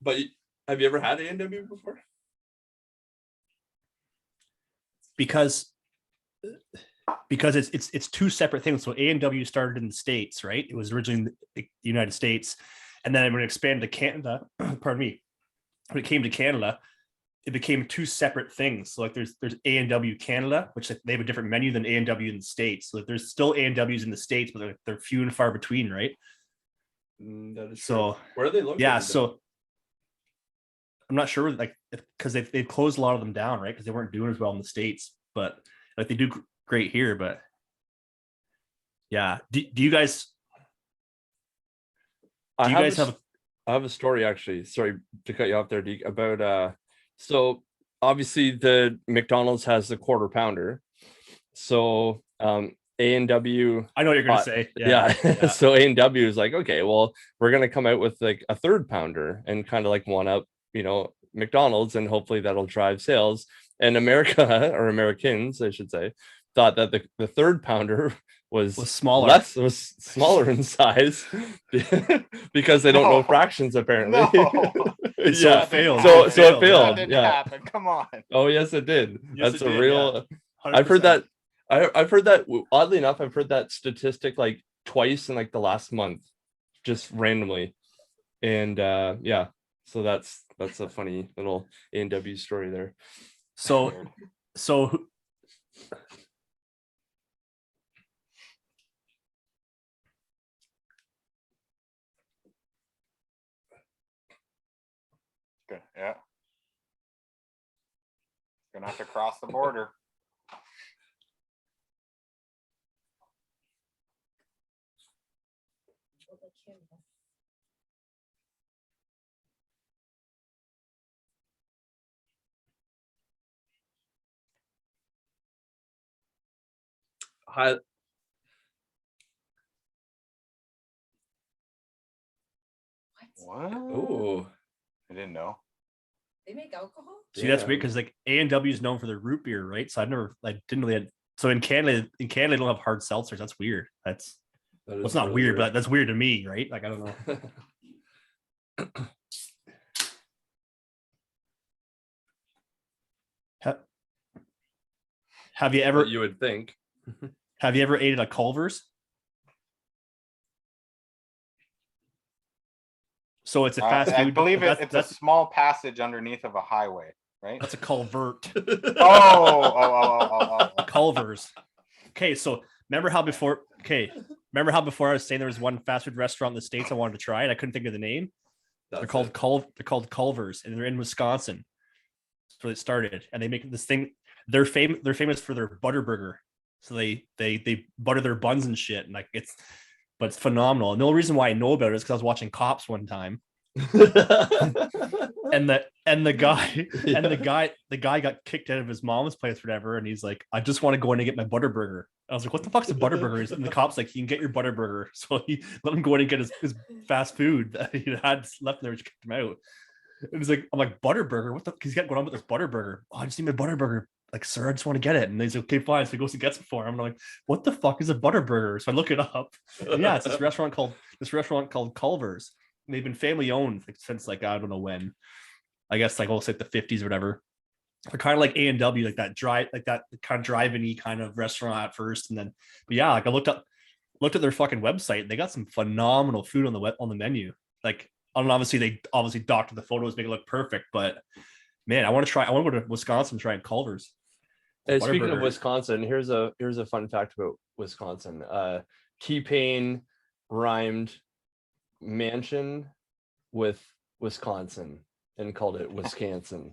But have you ever had A&W before? Because because it's two separate things. So A&W started in the States, right? It was originally in the United States, and then when it expanded to Canada, pardon me, when it came to Canada, it became two separate things. So like there's A&W Canada, which they have a different menu than A&W in the States. So like, there's still A&Ws in the States, but they're few and far between, right? That is So true. Where are they located? yeah, then? so I'm not sure, like, because they've closed a lot of them down, right? Because they weren't doing as well in the States, but like they do great here. But yeah, do you guys I have I have a story actually. Sorry to cut you off there, Deke, about so obviously the McDonald's has the quarter pounder. So A&W, I know what you're gonna say. yeah. Yeah. So A&W is like, okay, well, we're gonna come out with like a third pounder and kind of like one up, McDonald's, and hopefully that'll drive sales. And America, or Americans, I should say, thought that the third pounder was smaller. was smaller in size because they don't know No. fractions apparently. No. And so it failed. So It it failed. failed. That didn't Yeah. happen. Come on. Oh yes, it did. Yes, That's it a did, real. yeah. I've heard 100%. that. I've heard that. Oddly enough, I've heard that statistic like twice in like the last month, just randomly, and yeah. So that's a funny little A&W story there. So Good. Yeah. Gonna have to cross the border. Hi. What? Oh, I didn't know. They make alcohol? see, that's weird because like A&W is known for their root beer, right? So I didn't really. So in Canada, they don't have hard seltzers. That's weird. That's well, it's not really weird, but that's weird to me, right? Like I don't know. Have you ever What you would think. ate at a Culver's? So it's a fast food. I believe it's a that's small passage underneath of a highway, right? that's a culvert. Oh. Culver's. Okay, so remember how before I was saying there was one fast food restaurant in the States I wanted to try and I couldn't think of the name? They're called Culver's, and they're in Wisconsin. That's where it started. And they make this thing. They're famous for their butter burger. So they butter their buns and shit, and like it's phenomenal. And the only reason why I know about it is because I was watching Cops one time. and the guy got kicked out of his mom's place or whatever, and he's like, I just want to go in and get my butter burger. I was like, what the fuck's a butter burger? And the cop's like, you can get your butter burger. So he let him go in and get his fast food that he had left there, which kicked him out. It was like, I'm like, butter burger? What the? He's got going on with this butter burger. Oh, I just need my butter burger. Like, sir, I just want to get it. And he's like, okay, fine. So he goes and gets it for him. I'm like, what the fuck is a butter burger? So I look it up. And yeah, it's this restaurant called Culver's. And they've been family owned since like I don't know when. I guess like almost like the 50s or whatever. They're kind of like A&W, like that kind of drive-in-y kind of restaurant at first, and then, but yeah, like I looked at their fucking website. They got some phenomenal food on the menu. Like, I don't know, they obviously doctored the photos, make it look perfect, but man, I want to go to Wisconsin and try Culver's. Hey, speaking of Wisconsin, here's a fun fact about Wisconsin. T-Pain rhymed mansion with Wisconsin and called it Wisconsin.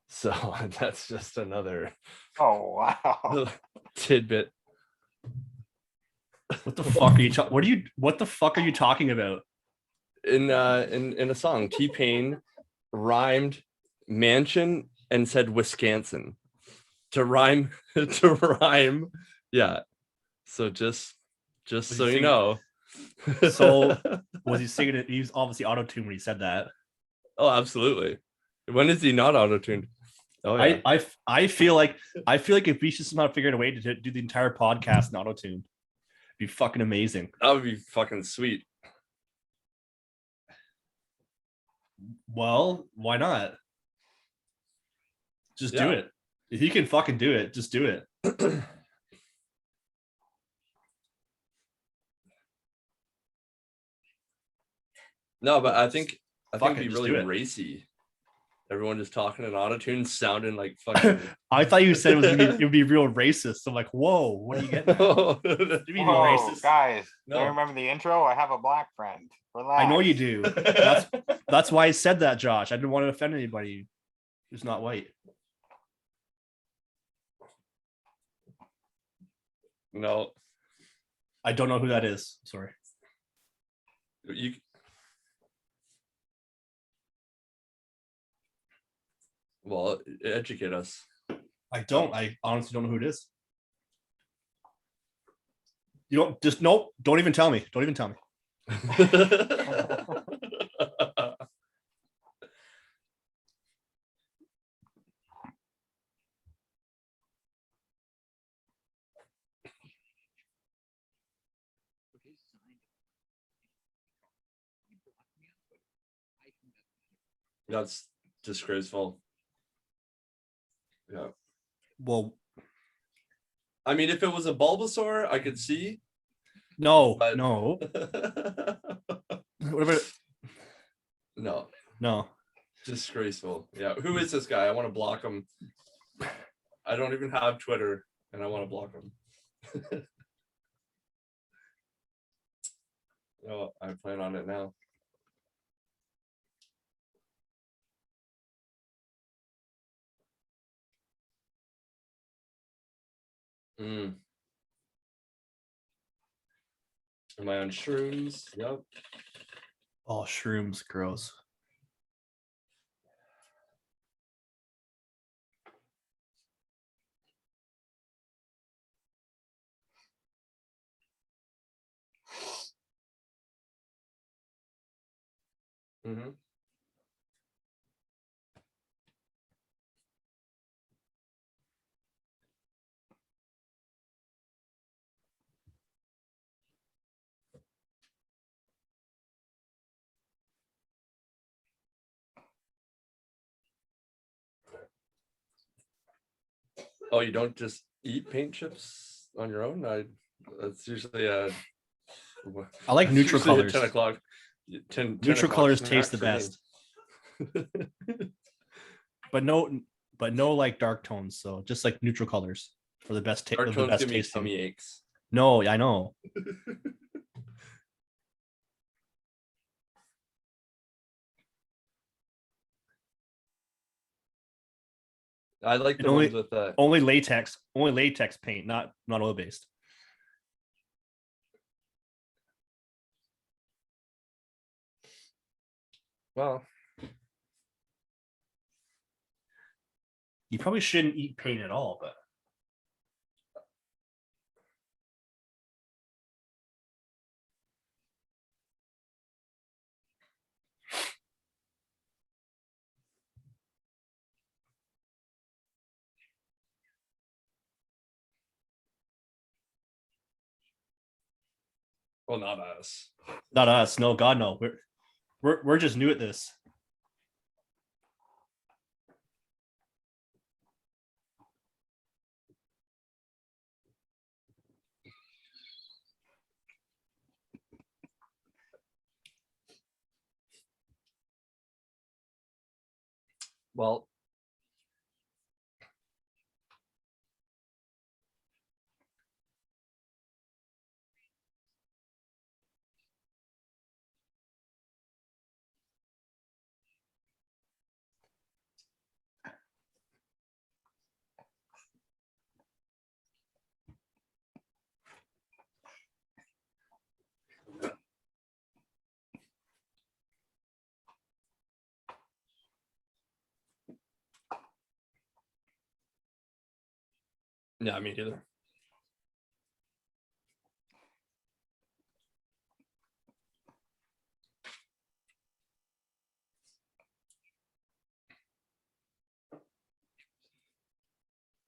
So that's just another tidbit. What the fuck are you what the fuck are you talking about? In a song, T-Pain rhymed mansion and said Wisconsin to rhyme. Yeah. So just so you know. So was he singing it? He was obviously auto-tuned when he said that. Oh, absolutely. When is he not auto-tuned? Oh yeah. I feel like if we should somehow figure out a way to do the entire podcast in auto-tune, it'd be fucking amazing. That would be fucking sweet. Well, why not? Just do it. If you can fucking do it, just do it. No, but I think Fuck it'd it, be just really do it. racy. Everyone just talking in autotune, sounding like fucking. I thought you said it would be real racist. I'm like, whoa, what are you getting at? No, You mean Whoa, racist? guys! No. Do you remember the intro? I have a black friend. Relax. I know you do. That's why I said that, Josh. I didn't want to offend anybody who's not white. No, I don't know who that is. Sorry. you. Well, educate us. I don't. I honestly don't know who it is. You don't just nope. Don't even tell me. Don't even tell me. That's disgraceful. Yeah. Well, I mean, if it was a Bulbasaur, I could see. no, But- no. What about No, no? disgraceful. Yeah. Who is this guy? I want to block him. I don't even have Twitter, and I want to block him. Oh, I plan on it now. Mm. Am I on shrooms? Yep. Oh, shrooms, gross. Mm-hmm. Oh, you don't just eat paint chips on your own? That's usually I like that's neutral usually colors. 10 o'clock. 10 Neutral o'clock colors snack taste the for me. best, but no like dark tones. So just like neutral colors for the best Dark the tones best give me tasting. tummy aches. No, I know. I like And the only- ones with Only latex paint, not oil based. well, You probably shouldn't eat paint at all, but well, not us. not us. No, God, no. We're just new at this. Well, yeah, me neither.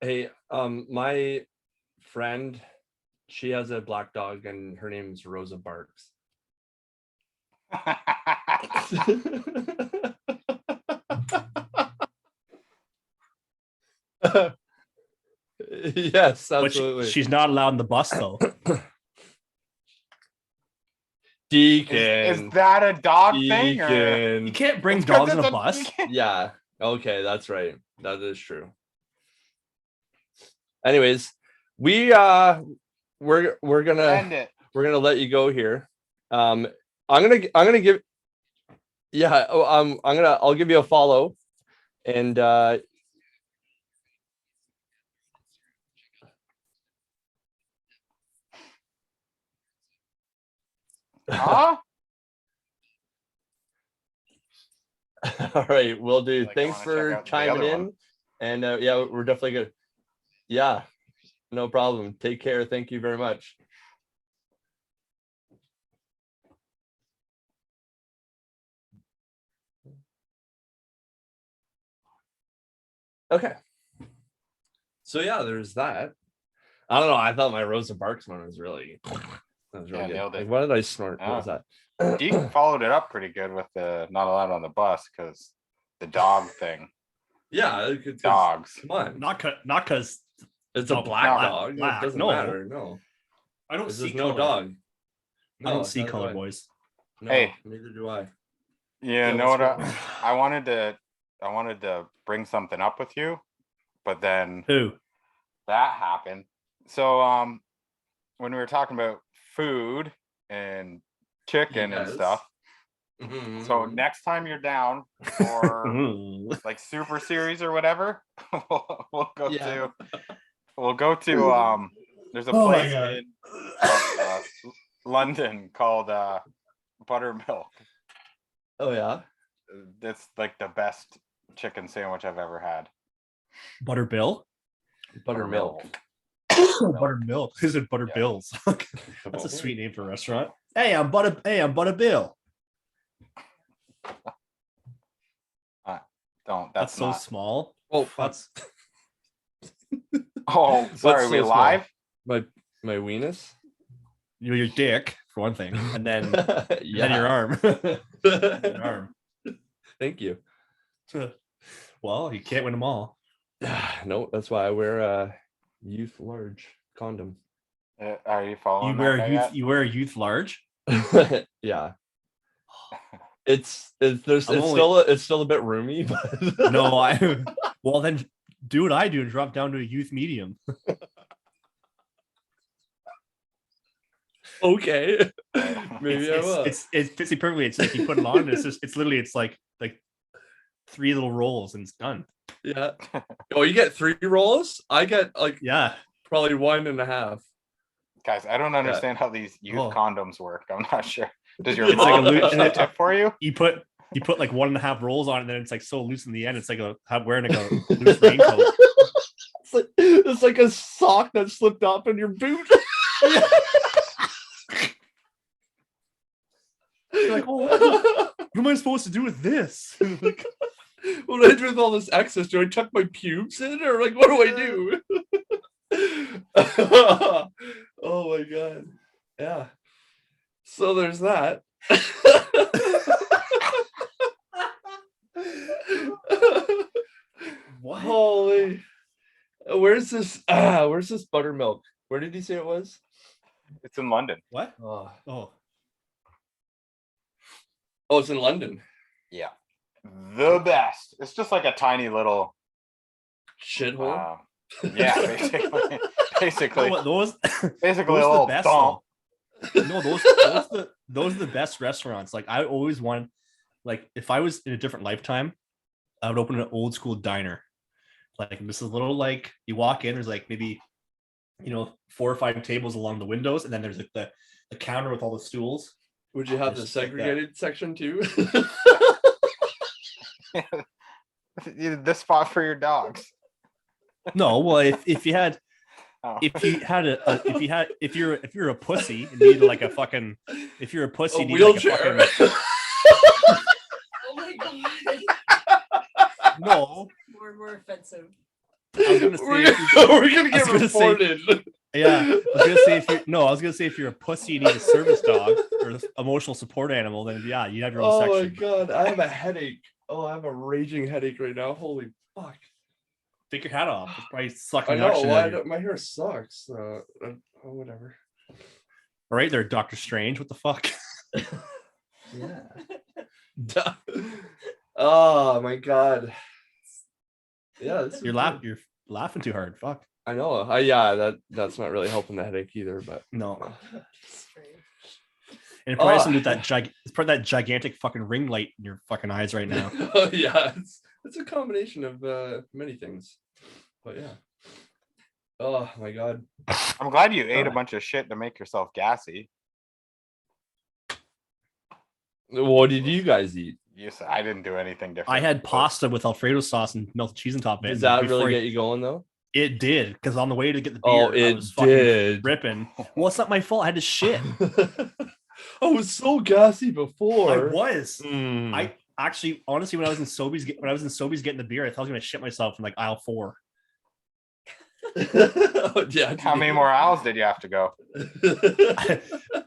Hey, my friend, she has a black dog, and her name's Rosa Barks. Yes, But absolutely. she's not allowed in the bus though. Deacon. that a dog thing? Or? Deacon. You can't bring It's 'cause dogs on it's a bus. Yeah. Okay, that's right. That is true. Anyways, we're gonna End it. let you go here. I'm gonna give I'll give you a follow and Huh? all right, will do. Like, I Thanks wanna check for out the chiming other in. one. And yeah, we're definitely good. Yeah, no problem. Take care. Thank you very much. Okay. So yeah, there's that. I don't know. I thought my Rosa Parks one was really good. Nailed it. Like, what did I snort? Yeah. What was that? Deacon followed it up pretty good with the not allowed on the bus because the dog thing. Yeah, Dogs. Come on, Not because it's a No, black not dog. black, It doesn't no. matter. No, I don't this see is no color. dog. I don't No, see neither color, do I. boys. No, Hey. neither do I. Yeah, Yeah, know what? what's I wanted to bring something up with you, but then Who? that happened. So when we were talking about food and chicken and Yes. stuff, Mhm. so next time you're down for Ooh. like Super Series or whatever, we'll go Yeah. to there's a Oh my place God. in London called Buttermilk. Oh yeah. That's like the best chicken sandwich I've ever had. Butterbill? Buttermilk. Buttermilk. Is it Butterbills? That's a sweet name for a restaurant. Hey, I'm Butterbill. Don't. That's That's so not. small. Oh, fuck. That's Oh, sorry. What's We so small? live? My weenus. your dick for one thing, and then and Yeah. then your arm. Your arm. Thank you. Well, you can't win them all. No, that's why I wear a youth large condom. Are you following You wear that a guy youth. yet? You wear a youth large. Yeah. It's still a bit roomy, but No, I. Well, then do what I do and drop down to a youth medium. okay. Maybe I will. It fits you perfectly. It's like you put it on. And it's literally it's like 3 little rolls and it's done. Yeah. Oh, you get 3 rolls? I get like Yeah. probably 1.5. Guys, I don't understand how these youth Oh. condoms work. I'm not sure. Does your It's like mom a loo- push the tip for you? You put like 1.5 rolls on it, and then it's like so loose in the end. It's like wearing like a loose raincoat. It's like a sock that slipped off in your boot. You're like, oh, what am I supposed to do with this? Like, What do I do with all this excess? Do I tuck my pubes in, or like what do I do? Oh my god. Yeah. So there's that. what? Holy. Where's this buttermilk? Where did he say it was? It's in London. What? Oh, Oh, it's in London. Yeah. The best. It's just like a tiny little Shithole. yeah, basically. Basically. you know what, those Basically those a are the little best. dump. Though. No, those are the best restaurants. Like I always wanted, like if I was in a different lifetime, I would open an old school diner. Like this is a little like you walk in, there's like maybe 4 or 5 tables along the windows, and then there's like the counter with all the stools. Would you have the Just like that. segregated section too? This spot for your dogs. No, well, if you had Oh. if you're a pussy and need like a fucking if you're a pussy A you need like a wheelchair. fucking Oh my god. no. More and more offensive. I was gonna say We're if you- we're gonna I was get gonna say- reported. yeah, I was gonna say if you're a pussy you need a service dog or an emotional support animal, then yeah, you have your own Oh my section. god, I have a headache. Oh, I have a raging headache right now. Holy fuck. Take your hat off. It's probably I sucking know. oxygen out of you. My hair sucks. Oh, whatever. All right there, Dr. Strange. What the fuck? Yeah. Oh my god. Yeah, this is You're good. You're laughing too hard. Fuck. I know. Yeah, that's not really helping the headache either. But No. Strange. And it probably has Oh. to do with it's probably that gigantic fucking ring light in your fucking eyes right now. oh yeah, it's a combination of many things. But yeah. Oh my god. I'm glad you ate a bunch of shit to make yourself gassy. What did you guys eat? You said I didn't do anything different. I had but pasta with Alfredo sauce and melted cheese on top of it. Does and that before really get you going though? It did, because on the way to get the beer, Oh, I it was fucking did. ripping. Well, it's not my fault. I had to shit. I was so gassy before. I was. Mm. I actually, honestly, when I was in Sobeys getting the beer, I thought I was gonna shit myself in like aisle 4. Oh, yeah. How many more hours did you have to go?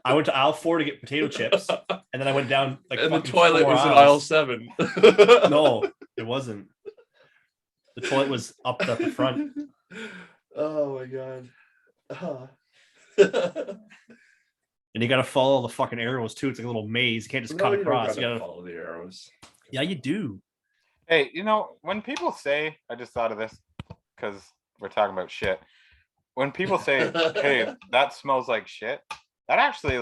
I went to aisle 4 to get potato chips, and then I went down like And the fucking toilet 4 was in aisles. aisle 7. No, it wasn't. The toilet was up at the front. Oh my god. Ah. And you gotta follow the fucking arrows too. It's like a little maze. You can't just No, cut you don't across. gotta You gotta... follow the arrows. Yeah, you do. Hey, you know, when people say, I just thought of this because we're talking about shit. When people say, hey, that smells like shit, that actually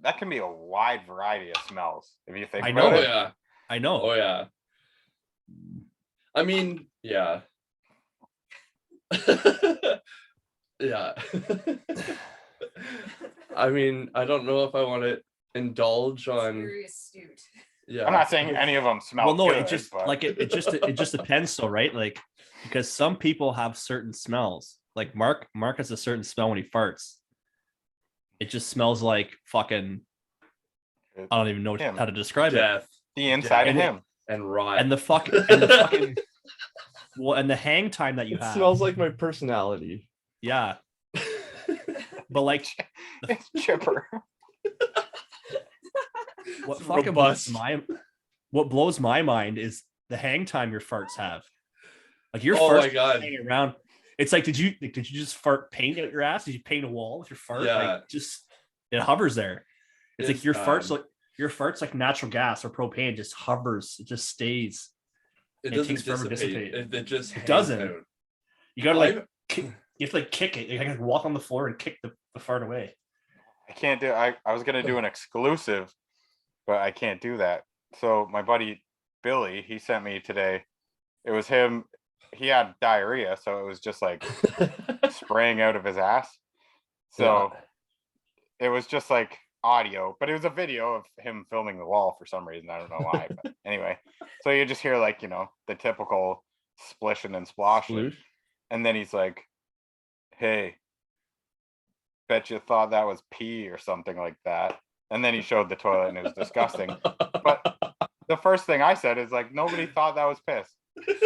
that can be a wide variety of smells if you think I about know. Oh it. yeah. I know. Oh yeah. I mean, yeah. Yeah. I mean, I don't know if I want to indulge It's on. very astute. Yeah. I'm not saying any of them smell Well, no, good, it just but like it just depends, though, right? Like, because some people have certain smells. Like Mark has a certain smell when he farts. It just smells like fucking. I don't even know Him. how to describe it. Death the inside of and it- him. and rot. And the fucking well, and the hang time that you it have. smells like my personality. Yeah, but like It's chipper. what It's fucking robust. what blows my mind is the hang time your farts have. Like your Oh farts my God. hanging around. It's like, did you just fart paint out your ass? Did you paint a wall with your fart? Yeah. Like, just it hovers there. It's like It's, your farts like natural gas or propane, just hovers. It just stays. It it doesn't takes forever to dissipate. dissipate. It just It hangs doesn't. out. You gotta like I've- you have to like kick it. You gotta walk on the floor and kick the fart away. I can't do I was gonna do an exclusive, but I can't do that. So my buddy Billy, he sent me today. It was him, he had diarrhea, so it was just like spraying out of his ass. So it was just like audio, but it was a video of him filming the wall for some reason. I don't know why. But anyway, so you just hear like, you know, the typical splishing and splashing. And then he's like, hey, bet you thought that was pee or something like that. And then he showed the toilet and it was disgusting. But the first thing I said is like, nobody thought that was piss.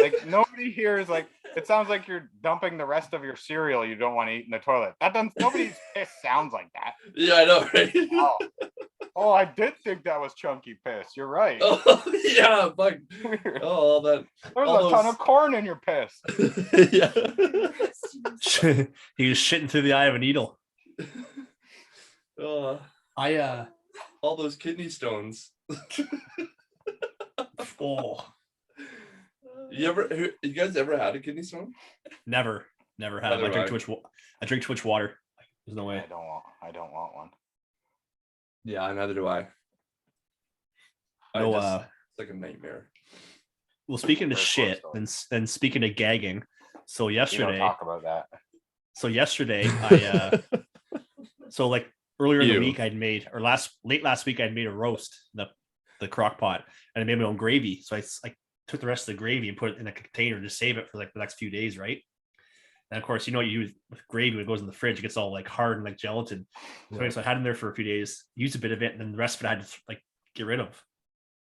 Like nobody here is like, it sounds like you're dumping the rest of your cereal you don't want to eat in the toilet. That doesn't, nobody's piss sounds like that. Yeah, I know, right? Oh, I did think that was chunky piss. You're right. Oh, yeah, fuck. Weird. Oh, all that. There's all a ton those- of corn in your piss. Yeah. He was shitting through the eye of a needle. Oh, I all those kidney stones. oh You guys ever had a kidney stone? never had. Neither I drink do too much. I drink too much water. There's no way. I don't want one. Yeah, neither do I. No. It's like a nightmare. Well, speaking of Very shit, close, and speaking of gagging, so We don't yesterday, talk about that. I so like earlier in the Ew. week late last week I'd made a roast in the crock pot and I made my own gravy. So I took the rest of the gravy and put it in a container to save it for like the next few days, right? And of course, you know what you use with gravy when it goes in the fridge, it gets all like hard and like gelatin. Yeah. So I had it in there for a few days, used a bit of it, and then the rest of it I had to like get rid of.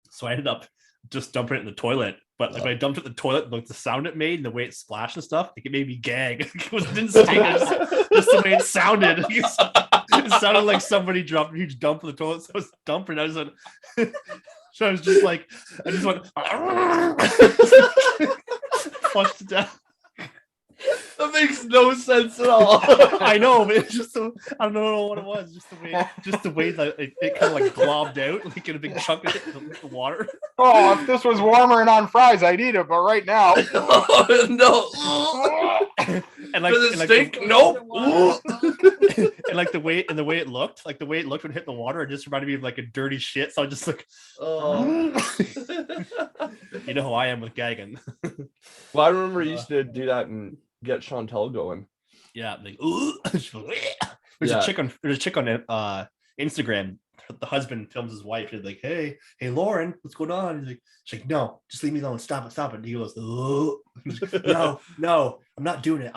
So I ended up just dumping it in the toilet. But like when I dumped it in the toilet, like the sound it made and the way it splashed and stuff, like it made me gag. It didn't stink. Just the way it sounded. It sounded like somebody dropped a huge dump in the toilet. So I was dumping. I just went, so I was just like, I just went, flushed it down. That makes no sense at all. I know, but it's just so I don't know what it was. Just the way that it kind of like globbed out, like in a big chunk of the water. Oh, if this was warmer and on fries, I'd eat it. But right now, No. And like, Does it and like stink? the, Nope. and like the way it looked, when it hit the water, it just reminded me of like a dirty shit. So I just like, Oh. you know how I am with gagging. Well, I remember you used to do that and get Chantel going. Yeah, like there's Yeah. a chick on Instagram. The husband films his wife. He's like, hey Lauren, what's going on? She's like, no, just leave me alone. Stop it. And he goes, no, I'm not doing it.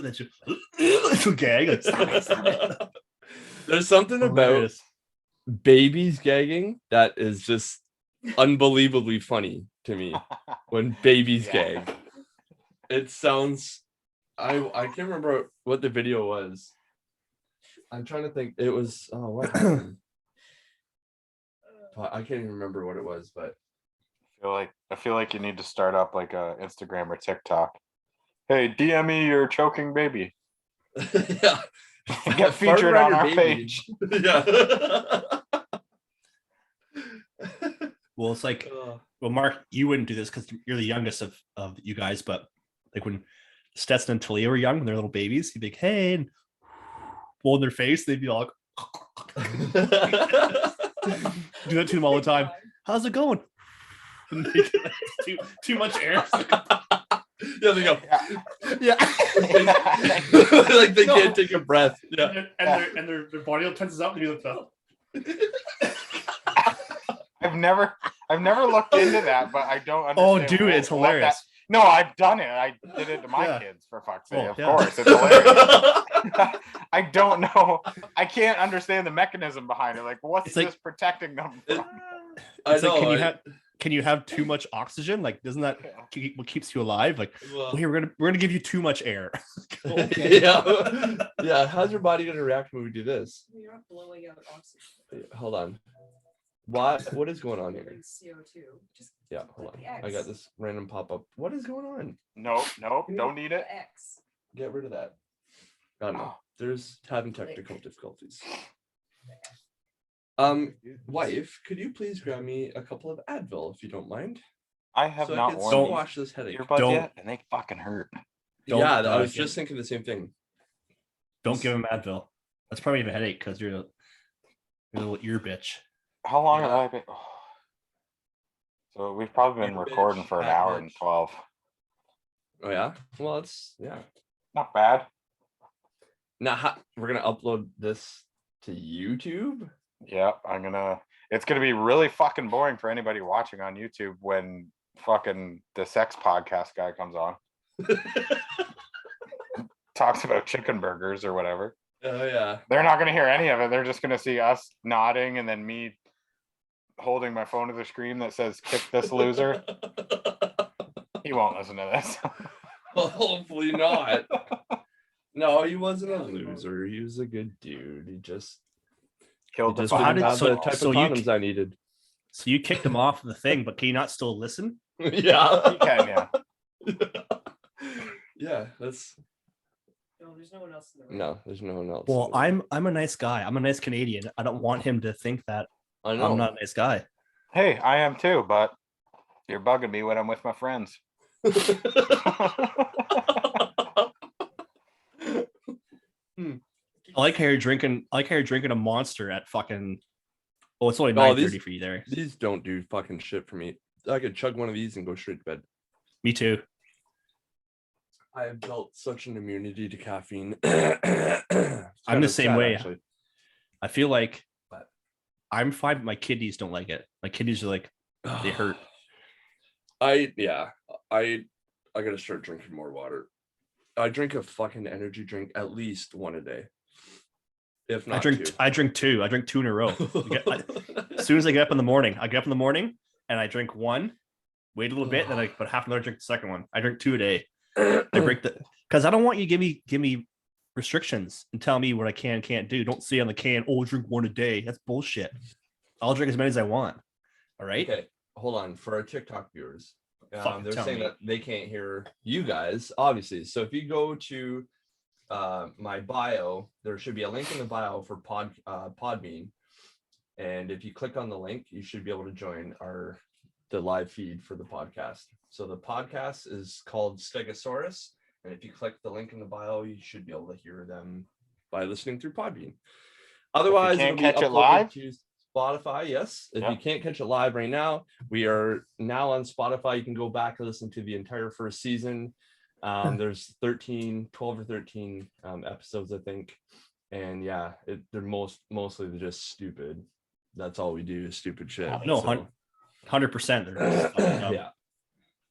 That's just gag. Like, stop it. There's something about Hilarious. babies gagging that is just unbelievably funny to me when babies Yeah. gag. It sounds I can't remember what the video was. I'm trying to think. It was what happened? I can't even remember what it was, but I feel like you need to start up like a Instagram or TikTok. Hey, DM me your choking baby. yeah. Get featured on our page. Yeah. Well, it's like, well, Mark, you wouldn't do this because you're the youngest of you guys, but like when Stetson and Talia were young, when they're little babies, you'd be like, hey, and hold their face, they'd be all do that to them all the time. How's it going? And they get, like, too much air. Yeah, they go. Yeah. Like they can't take a breath. Yeah. And their body all tenses up and you look I've never looked into that, but I don't understand. Oh, dude, it's what hilarious. No, I've done it. I did it to my Yeah. kids, for fuck's sake. Oh, Of yeah. course, it's hilarious. I don't know. I can't understand the mechanism behind it. Like, what's It's like- this protecting them from? It's like, can you have too much oxygen? Like, doesn't that what keeps you alive? Like, well, here we're gonna give you too much air. Okay. Yeah. How's your body gonna react when we do this? You're not blowing out oxygen. Hold on. What is going on here? CO2. Just Yeah, hold on. click the I got X. this random pop-up. What is going on? Nope, don't need it. The X. Get rid of that. Oh no. There's having technical difficulties. Wife, could you please grab me a couple of Advil if you don't mind? I have So I not can worn Don't- these squash this headache. earbuds Don't- yet, and they fucking hurt. Don't, Yeah, I was get- just thinking the same thing. Don't give him Advil. That's probably a headache because you're a little ear bitch. How long Yeah. have I been? So we've probably been Ear bitch, recording for an fat hour bitch. and 12. Oh yeah? Well, it's Not bad. Now we're gonna upload this to YouTube. Yep, it's gonna be really fucking boring for anybody watching on YouTube when fucking the sex podcast guy comes on. Talks about chicken burgers or whatever. Oh yeah. They're not gonna hear any of it. They're just gonna see us nodding and then me holding my phone to the screen that says "kick this loser." He won't listen to this. Well, hopefully not. No, he wasn't a loser. He was a good dude. He just Killed the just So how didn't did- have so- the type so of you condoms I needed. So you kicked him off the thing, but can you not still listen? Yeah. You can, yeah. Yeah, that's No, there's no one else in the room. no, there's no one else. Well, I'm a nice guy. I'm a nice Canadian. I don't want him to think that I know. I'm not a nice guy. Hey, I am too, but you're bugging me when I'm with my friends. I like how you're drinking. I like how you're drinking a Monster at fucking. Oh, it's only No, 9:30 these- for you there. These don't do fucking shit for me. I could chug one of these and go straight to bed. Me too. I have built such an immunity to caffeine. I'm the same way. Actually. I feel like But- I'm fine. But my kidneys don't like it. My kidneys are like they hurt. I gotta start drinking more water. I drink a fucking energy drink at least one a day. If not, I drink two. I drink two in a row. As soon as I get up in the morning, and I drink one, wait a little bit, then I put half another drink the second one. I drink 2 a day. I break because I don't want you to give me restrictions and tell me what I can and can't do. Don't say on the can, oh, drink one a day. That's bullshit. I'll drink as many as I want. All right. Okay, hold on. For our TikTok viewers, Fucking They're tell saying me. that they can't hear you guys, obviously. So if you go to my bio, there should be a link in the bio for Podbean. And if you click on the link, you should be able to join the live feed for the podcast. So the podcast is called Stegosaurus. And if you click the link in the bio, you should be able to hear them by listening through Podbean. Otherwise, can't it'll be catch it uploaded live? to Spotify. Yes. If Yeah. you can't catch it live right now, we are now on Spotify. You can go back and listen to the entire first season. There's 12 or 13 episodes, I think. And yeah, they're mostly just stupid. That's all we do is stupid shit. No, So, 100%. They're just fucking dumb. yeah.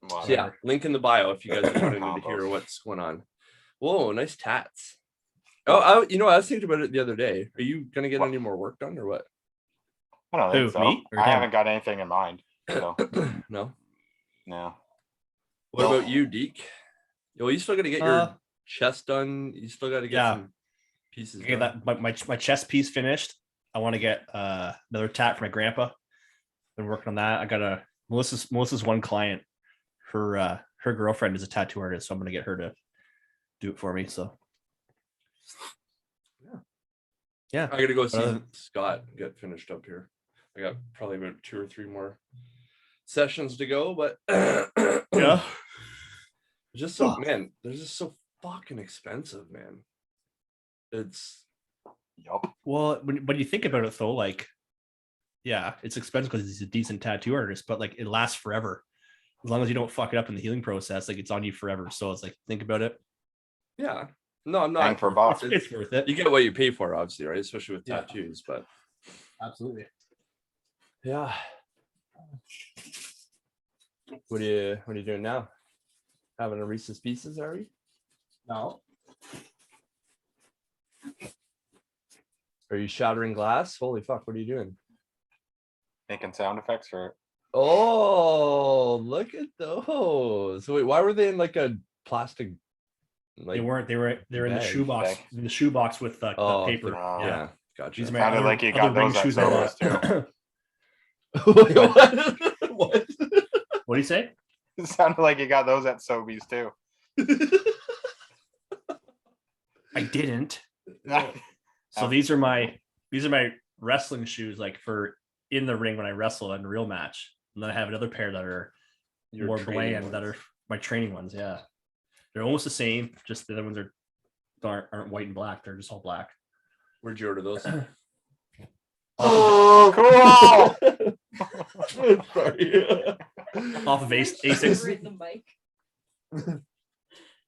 Well, So yeah, link in the bio if you guys are wanting to hear what's going on. Whoa, nice tats. Oh, I was thinking about it the other day. Are you gonna get any more work done or what? I don't think Who, so. me or I him? haven't got anything in mind. So No. no. What about you, Deke? Well, you still got to get your chest done. You still got to get some pieces. Get done. that my chest piece finished. I want to get another tat for my grandpa. Been working on that. I got Melissa's one client. Her girlfriend is a tattoo artist, so I'm gonna get her to do it for me. So yeah. I got to go see other- Scott get finished up here. I got probably about 2 or 3 more sessions to go, but Yeah. just so man, they're just so fucking expensive, man. It's Yup. Well, when you think about it though, like, yeah, it's expensive because he's a decent tattoo artist, but like it lasts forever. As long as you don't fuck it up in the healing process, like it's on you forever. So it's like, think about it. yeah. No, I'm Bang not. for buck. It's worth it. You get what you pay for, obviously, right? Especially with Yeah. tattoos, but Absolutely. yeah. What are you doing now? Having a Reese's Pieces, are you? No. Are you shattering glass? Holy fuck, what are you doing? Making sound effects for Oh, look at those. So wait, why were they in like a plastic? Like, They weren't. They were in the bag, shoebox. bag. In the shoebox with the paper. the- yeah, gotcha. These are my Sounded other, like you other got ring those at shoes I Sobeys, bought. What? What do you say? it sounded like you got those at Sobeys too. I didn't. So these are my wrestling shoes, like for in the ring when I wrestle in a real match. And then I have another pair that are Your more training bland, that ones. are my training ones. Yeah, they're almost the same. Just the other ones aren't white and black. They're just all black. Where'd you order those? Oh, cool. Sorry. Off of Asics. Right in the mic.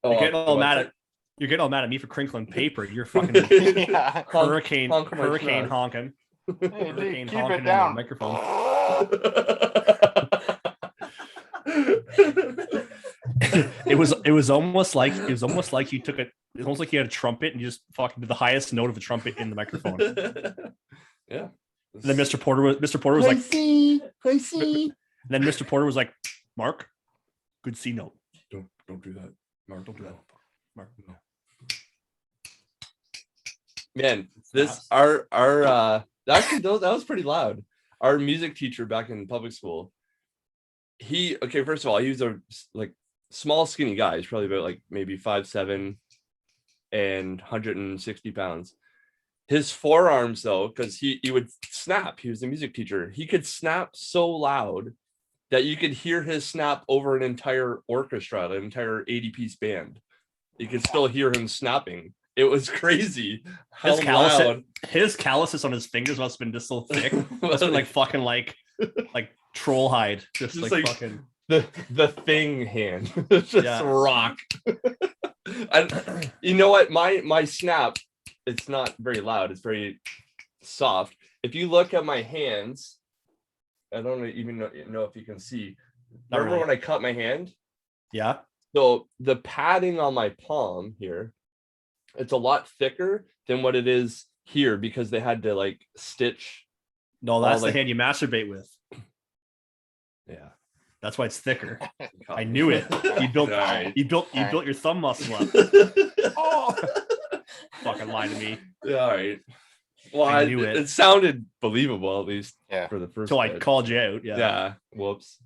Oh, You're getting all what's mad it? at me for crinkling paper. You're fucking Yeah. hurricane honk my hurricane schnoz. honking. Hey, Hurricane dude, keep honking it in the down. microphone. It was almost like you took it. It's almost like you had a trumpet and you just fucking did the highest note of the trumpet in the microphone. And Yeah. then Mr. Porter was like, I see. then Mr. Porter was like, Mark, good C note. Don't do that. Mark, Don't do that. Mark, no. Man, this our actually that was pretty loud. Our music teacher back in public school, first of all, he was a like small skinny guy. He's probably about like maybe 5'7" and 160 pounds. His forearms though, because he would snap. He was a music teacher. He could snap so loud that you could hear his snap over an entire orchestra, an entire 80-piece band. You could still hear him snapping. It was crazy. How loud. His calluses on his fingers must have been just so thick. Must have been like fucking like troll hide. Just like fucking the thing hand. Just Yeah. rock. And you know what? My snap, it's not very loud. It's very soft. If you look at my hands, I don't even know if you can see. Not Remember really. when I cut my hand? yeah. So the padding on my palm here, it's a lot thicker than what it is here because they had to like stitch. No, that's like- the hand you masturbate with. Yeah. That's why it's thicker. I knew it. You built Alright. you built your thumb muscle up. Oh. Fucking lie to me. All right. Well, I knew it. It sounded believable at least Yeah. for the first. Until I bit. called you out. Yeah. Yeah. Whoops.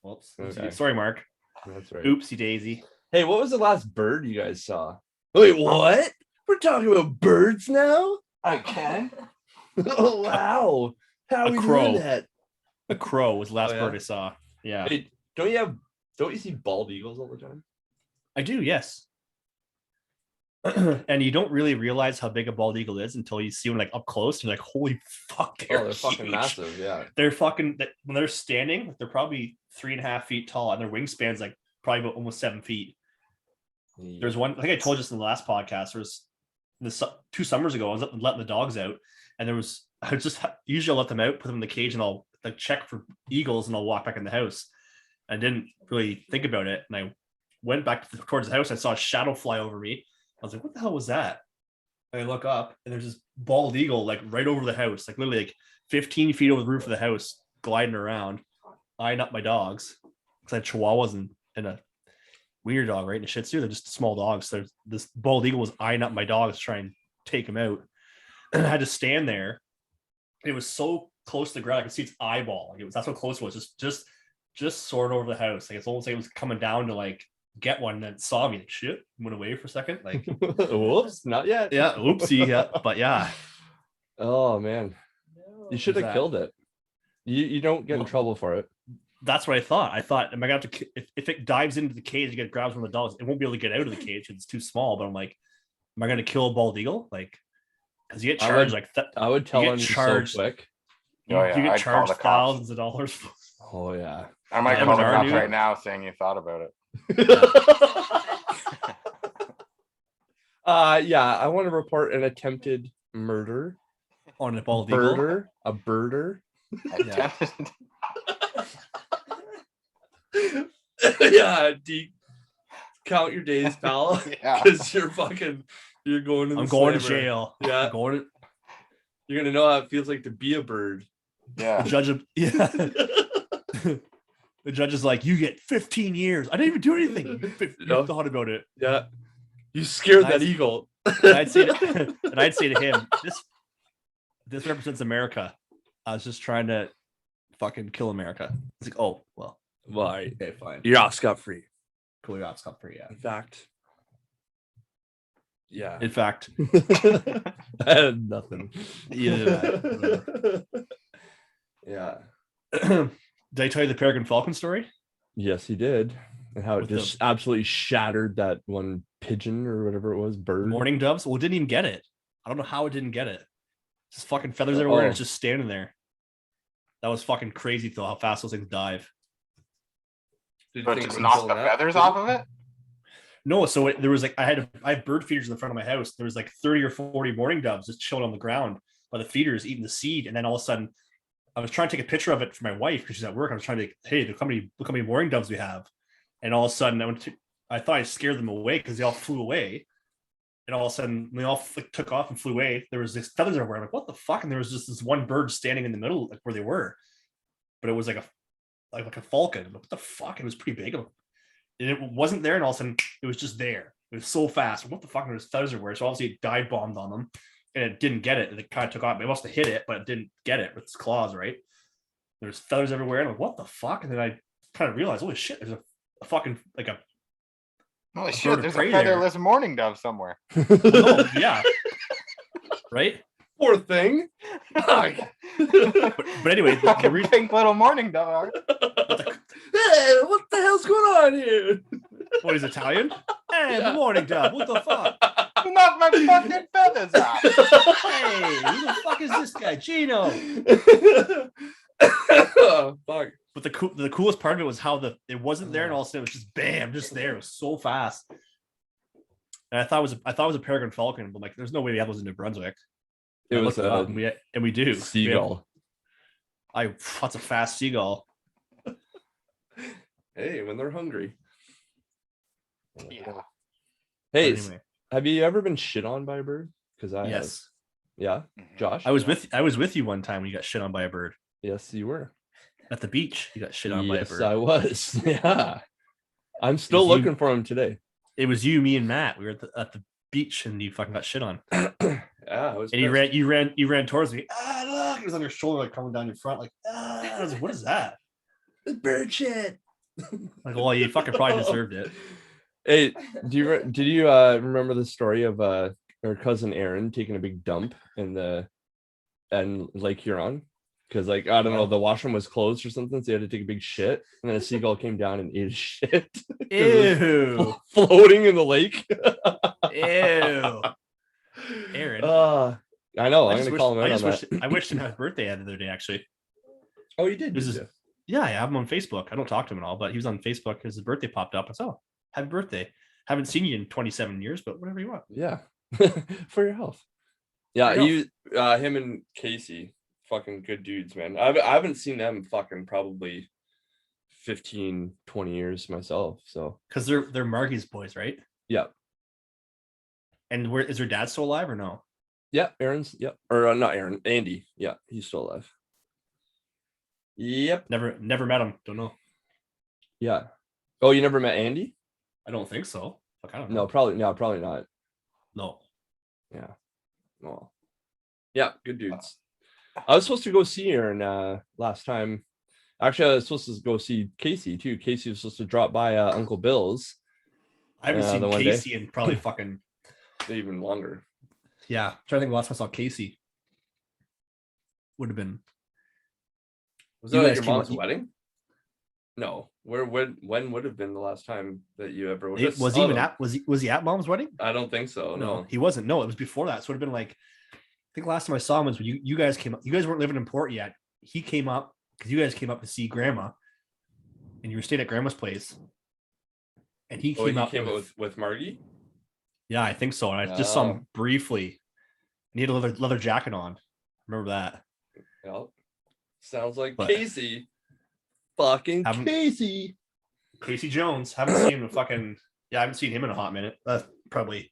Whoops. Okay. Sorry, Mark. That's right. Oopsie daisy. Hey, what was the last bird you guys saw? Wait, what? We're talking about birds now? I can. Oh wow! How A we crow. doing that? A crow was the last Oh, yeah? bird I saw. Yeah, Hey, don't you see bald eagles all the time? I do. Yes. And you don't really realize how big a bald eagle is until you see them like up close. And you're like, holy fuck, They're fucking huge. massive. Yeah. They're fucking when they're standing, they're probably 3.5 feet tall, and their wingspan's like probably about almost 7 feet. There's one, I think I told you this in the last podcast. There was this 2 summers ago, I was letting the dogs out, and I would just usually I'll let them out, put them in the cage, and I'll like check for eagles, and I'll walk back in the house. I didn't really think about it, and I went back towards the house. I saw a shadow fly over me. I was like, "What the hell was that?" And I look up, and there's this bald eagle like right over the house, like literally like 15 feet over the roof of the house, gliding around, eyeing up my dogs. Because I had Chihuahuas and a wiener dog, right? And a Shih Tzu, they're just small dogs. So this bald eagle was eyeing up my dogs, to try and take him out. And I had to stand there. It was so close to the ground, I could see its eyeball. Like that's how close it was. Just soared over the house. Like it's almost like it was coming down to like get one, and then saw me. Like shit, went away for a second. Like Whoops, not yet. yeah, oopsie. Yeah, but yeah. Oh man, No. you should have that? killed it. You don't get in trouble for it. That's what I thought. I thought, am I going to have to, if it dives into the cage and get grabs one of the dogs, it won't be able to get out of the cage because it's too small. But I'm like, am I going to kill a bald eagle? Like, because you get charged I would tell get on you charged. so quick. you, Oh, yeah, you get I'd call charged the cops. thousands of dollars. Oh yeah. I might Yeah, call the but our cops new- right now saying you thought about it. Yeah, I want to report an attempted murder. On a bald eagle. Birder, a birder. Yeah. Yeah, count your days, pal. Yeah. Because you're going to the I'm going to slammer. jail. Yeah. I'm going to You're gonna know how it feels like to be a bird. Yeah. the judge. Yeah. The judge is like, you get 15 years. I didn't even do anything. You No. thought about it. Yeah. You scared that Nice. eagle. And I'd say to him, this represents America. I was just trying to fucking kill America. It's like, oh well, Why? okay, fine. You're off scot free. Cool, you're off scot-free, yeah. In fact. Yeah. In fact, I had nothing. either that. Yeah. Did I tell you the Peregrine Falcon story? Yes, he did. And how it With just absolutely shattered that one pigeon or whatever it was, bird. Mourning doves? Well, it didn't even get it. I don't know how it didn't get it. Just fucking feathers everywhere, and it's just standing there. That was fucking crazy though, how fast those things dive. Did you But think just it was knock still the in that feathers too? off of it? No, so there was like I have bird feeders in the front of my house. There was like 30 or 40 mourning doves just chilling on the ground by the feeders eating the seed, and then all of a sudden I was trying to take a picture of it for my wife because she's at work. I was trying to, hey, look how many mourning doves we have. And all of a sudden I thought I scared them away because they all flew away. And all of a sudden they all took off and flew away. There was this feathers everywhere. I'm like, what the fuck? And there was just this one bird standing in the middle, like where they were. But it was like a falcon. What the fuck? It was pretty big. And it wasn't there, and all of a sudden it was just there. It was so fast. What the fuck? And there was feathers everywhere. So obviously it dive bombed on them, and it didn't get it. And it kind of took off. It must have hit it, but it didn't get it with its claws, right? There's feathers everywhere. And I'm like, what the fuck? And then I kind of realized, holy shit, there's a fucking like a Holy bird shit, of there's a prey there. featherless mourning dove somewhere. no, yeah, right. Poor thing. But anyway, the Fucking reason pink little mourning dove. Hey, what the hell's going on here? what is Italian? Hey, the morning dove. What the fuck? You knocked my fucking feathers off. Hey, who the fuck is this guy, Gino? Oh, fuck. But the coolest part of it was how it wasn't there, and all of a sudden it was just bam, just there. It was so fast. And I thought it was a peregrine falcon, but like, there's no way we have those in New Brunswick. It I was looked it up, a and we do. seagull. That's a fast seagull. Hey, when they're hungry. Yeah. Hey, But anyway, have you ever been shit on by a bird? Because I have. yes, Yeah, Mhm. Josh. I was with you one time when you got shit on by a bird Yes, you were. at the beach. You got shit on by a Yes, bird. I was. Yeah. I'm still Is you- looking for him today. It was you, me, and Matt. We were at the beach, and you fucking got shit on. Yeah, I was. And you pissed. ran towards me. Look, it was on your shoulder, like coming down your front, like I was like, what is that? Bird shit. Like, well, you fucking probably deserved it. Hey, did you remember the story of our cousin Aaron taking a big dump in Lake Huron? Because like I don't know, the washroom was closed or something, so he had to take a big shit, and then a seagull came down and ate his shit. 'Cause it was Ew. floating in the lake. Ew. Aaron. I know. I I'm just gonna call him out on wished, that. I wished him happy birthday the other day, actually. Oh, you did. This did is- you? Yeah, I have him on Facebook. I don't talk to him at all, but he was on Facebook because his birthday popped up. I said, oh, happy birthday. Haven't seen you in 27 years, but whatever you want. Yeah. For your health. Yeah, For your him and Casey, fucking good dudes, man. I haven't seen them fucking probably 15, 20 years myself. So Because they're Margie's boys, right? yeah. And where is their dad still alive or no? Yeah, Aaron's, yep. Or not Aaron, Andy. Yeah, he's still alive. Yep. Never met him. Don't know. Yeah. Oh, you never met Andy? I don't think so. Fuck, I don't No, know. probably not. No. Yeah. Well. Yeah, good dudes. I was supposed to go see Aaron last time. Actually, I was supposed to go see Casey too. Casey was supposed to drop by Uncle Bill's. I haven't the seen one day. Casey in probably fucking Even longer. yeah. I'm trying to think the last time I saw Casey. Would have been Was You that at guys your came mom's up- wedding? No. When would have been the last time that you ever was he saw even them? at was he at mom's wedding? I don't think so. No. He wasn't. No, it was before that. So it would have been like I think last time I saw him was when you guys came up. You guys weren't living in Port yet. He came up because you guys came up to see grandma and you were staying at grandma's place. And he Oh, came he up came up with Margie? yeah, I think so. And I just saw Oh. him briefly. And he had a leather jacket on. Remember that? Yep. Sounds like But- Casey. Fucking Haven't- Casey. Casey Jones. Haven't seen him in fucking I haven't seen him in a hot minute. Probably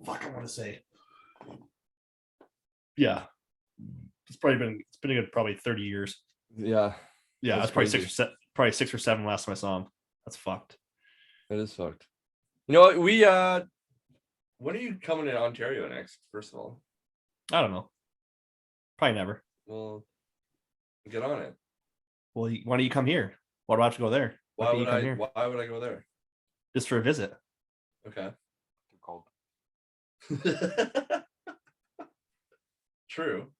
fuck I want to say. Yeah. It's been a good probably 30 years. Yeah, Yeah, That's that's probably crazy. probably 6 or 7 last time I saw him. That's fucked. that is fucked. You know what? When are you coming to Ontario next? First of all, I don't know. Probably never. well, get on it. Well, why don't you come here? Why do I have to go there? Why can't would you come I? here? Why would I go there? Just for a visit. Okay. Cold. True.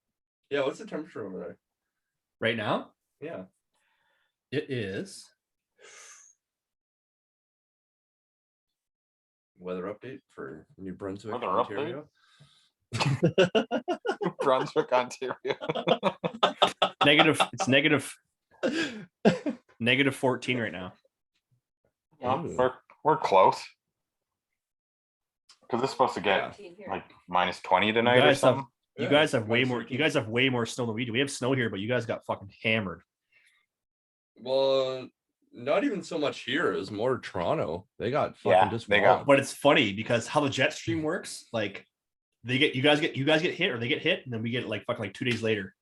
Yeah. What's the temperature over there? Right now, Yeah. it is. Weather update for New Brunswick, Weather Ontario. Brunswick, Ontario. Negative. It's negative 14 right now. Yeah, Ooh. we're close. Because it's supposed to get like minus 20 tonight or guys have- something. You Yeah, guys have way minus more. 13. You guys have way more snow than we do. We have snow here, but you guys got fucking hammered. Well, not even so much here. It was more Toronto. They got fucking Yeah, just they got- walloped. But it's funny because how the jet stream works, like you guys get hit or they get hit, and then we get it like fucking like 2 days later.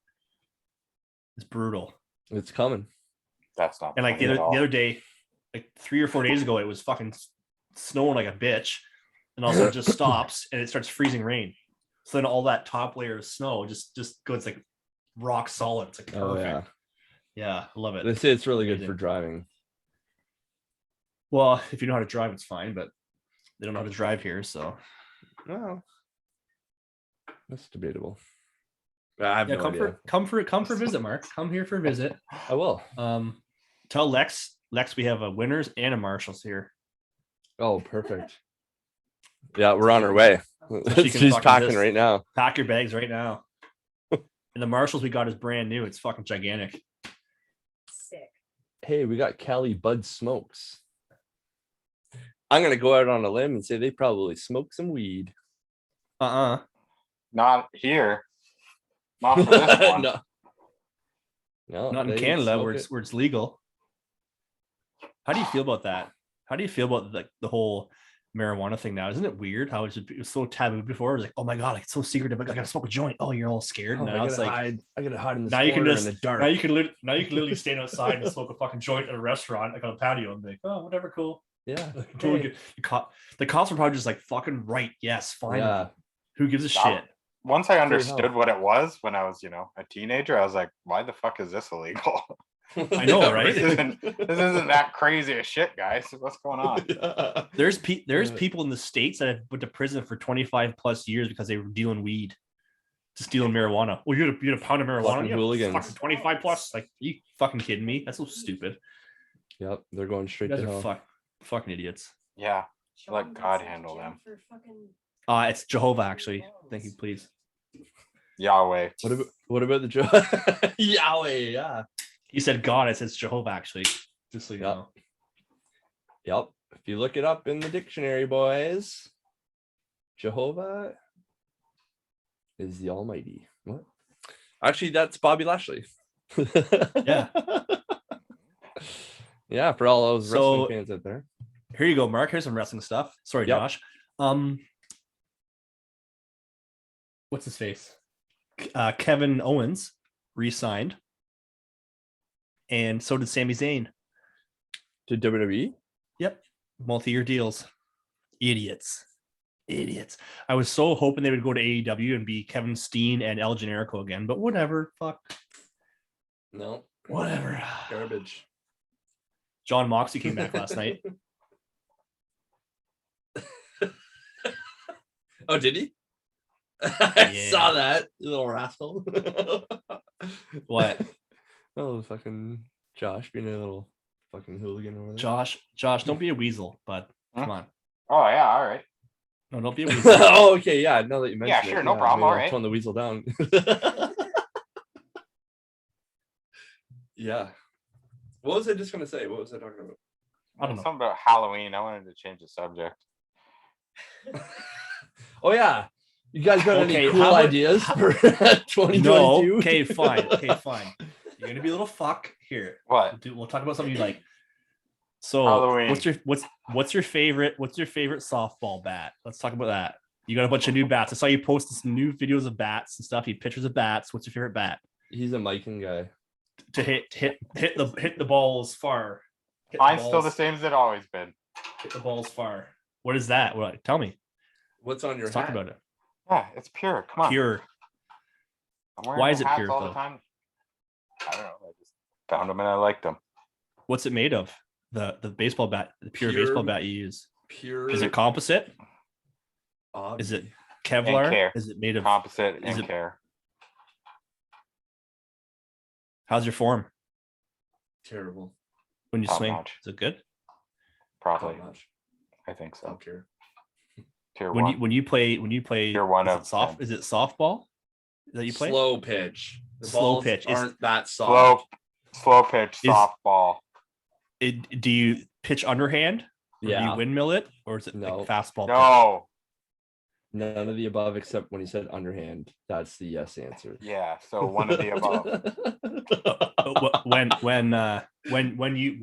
It's brutal. It's coming. That's not And like the funny at all. other day, like 3 or 4 days ago, it was fucking snowing like a bitch, and also it just stops and it starts freezing rain. So then all that top layer of snow just goes like rock solid. It's like perfect. Oh yeah. Yeah, I love it. They say it's really good for Amazing. driving. Well, if you know how to drive, it's fine, but they don't know how to drive here, so Well, that's debatable. I have yeah, no come idea. for a visit, Mark. Come here for a visit. I will. Tell Lex we have a winners and a marshals here. Oh, perfect. Yeah, we're on our way. can She's fucking packing just- right now. Pack your bags right now. And the marshals we got is brand new. It's fucking gigantic. Sick. Hey, we got Cali Bud Smokes. I'm gonna go out on a limb and say they probably smoke some weed. Uh-uh. Not here. Not for this one. no. No, Not in they Canada smoke where it. it's legal. How do you feel about that? How do you feel about the whole marijuana thing now? Isn't it weird how it was so taboo before? It was like, oh my god, like, it's so secretive. I gotta smoke a joint. Oh, you're all scared. Oh, Now it's like I gotta hide in the now you can corner just in the dark. now you can literally stand outside and smoke a fucking joint at a restaurant, like on a patio, and be like, oh, whatever, cool. yeah. Totally Hey. good. The cops were probably just like, fucking right, yes, fine. Yeah. Who gives a That- shit? Once I Free understood health. what it was when I was, a teenager, I was like, why the fuck is this illegal? I know, Yeah, right? This isn't that crazy as shit, guys. What's going on? Yeah. There's Yeah. people in the States that have went to prison for 25 plus years because they were dealing weed, just stealing marijuana. Well, you had a pound of marijuana. Fucking Yeah, hooligans. fucking 25 plus. Like, are you fucking kidding me? That's so stupid. Yep, they're going You straight guys to are hell. fucking idiots. Yeah. Let Sean God gets in handle jail them. for fucking- It's Jehovah, actually. Thank you, please. Yahweh. What about the Joe? Yahweh, yeah. He said God. I said Jehovah, actually. Just so you Yep. know. Yep. If you look it up in the dictionary, boys, Jehovah is the Almighty. What? Actually, that's Bobby Lashley. Yeah. Yeah, for all those So- wrestling fans out there. Here you go, Mark. Here's some wrestling stuff. Sorry, Yep. Josh. What's his face? Kevin Owens re-signed, and so did Sami Zayn. To WWE? Yep, multi-year deals. Idiots. I was so hoping they would go to AEW and be Kevin Steen and El Generico again, but whatever. Fuck. No. Whatever. Garbage. John Moxley came back last night. Oh, did he? I Yeah. saw that, you little rascal. What? Oh, fucking Josh being a little fucking hooligan over there. Josh, don't be a weasel, but come on. Oh yeah, all right. No, don't be a weasel. Oh, okay, yeah. Now that you mentioned sure, it, no problem, maybe I'll alright. tone the weasel down. Yeah. What was I just gonna say? What was I talking about? I don't know. Something about Halloween. I wanted to change the subject. Oh yeah. You guys got Okay, any cool how about- ideas for 2022? No. Okay, fine. You're gonna be a little fuck here. What? We'll talk about something you like. So, Halloween. what's your favorite softball bat? Let's talk about that. You got a bunch of new bats. I saw you posted some new videos of bats and stuff. You had pictures of bats. What's your favorite bat He's a miking guy. to hit the balls far? Hit the Mine's still the balls- same as it always been. Hit the balls far. What is that? What? Tell me. What's on your Let's talk hat? about it. Yeah, it's pure. Come on. Pure. I'm wearing Why my is it hats pure, all though? the time. I don't know. I just found them and I liked them. What's it made of? The baseball bat, the pure Pure- baseball bat you use. Pure. Is it composite? Is it Kevlar? care. Is it made of? Composite is and it- care. How's your form terrible? when you Top swing? notch. Is it good? Probably. Top notch. I think so. Top tier. Tier When one. you play Tier one is of it soft? 10. Is it softball that you play? Slow pitch. The Slow balls pitch. aren't that soft. Slow pitch Is- softball. Do you pitch underhand? Or do Yeah. you windmill it, or is it No. like fastball? No. None of the above except when you said underhand. That's the yes answer. Yeah. So one of the above. When you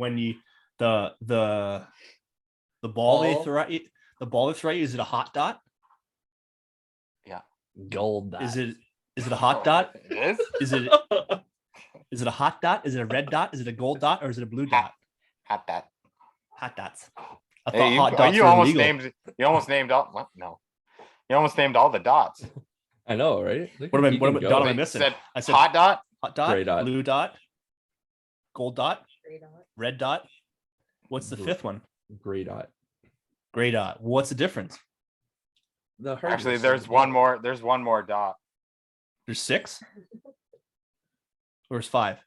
the ball they Ball? throw at you, the ball they throw at you, is it a hot dot? Gold. Is it a hot dot? It is? Is it a hot dot? Is it a red dot? Is it a gold dot, or is it a blue dot? Had that. Hot dots. I thought Hey, hot dots you were almost illegal. named all. What? No. You almost named all the dots. I know, right? Look What at am I? What Keegan am I? go. Dot am I Wait, missing? said I said hot dot. hot dot, Gray dot. blue dot, gold dot, Straight on. red dot. What's the Blue. fifth one? Gray dot. Gray dot. What's the difference? The Actually, hardness there's of- one more. There's one more dot. There's 6, or there's 5?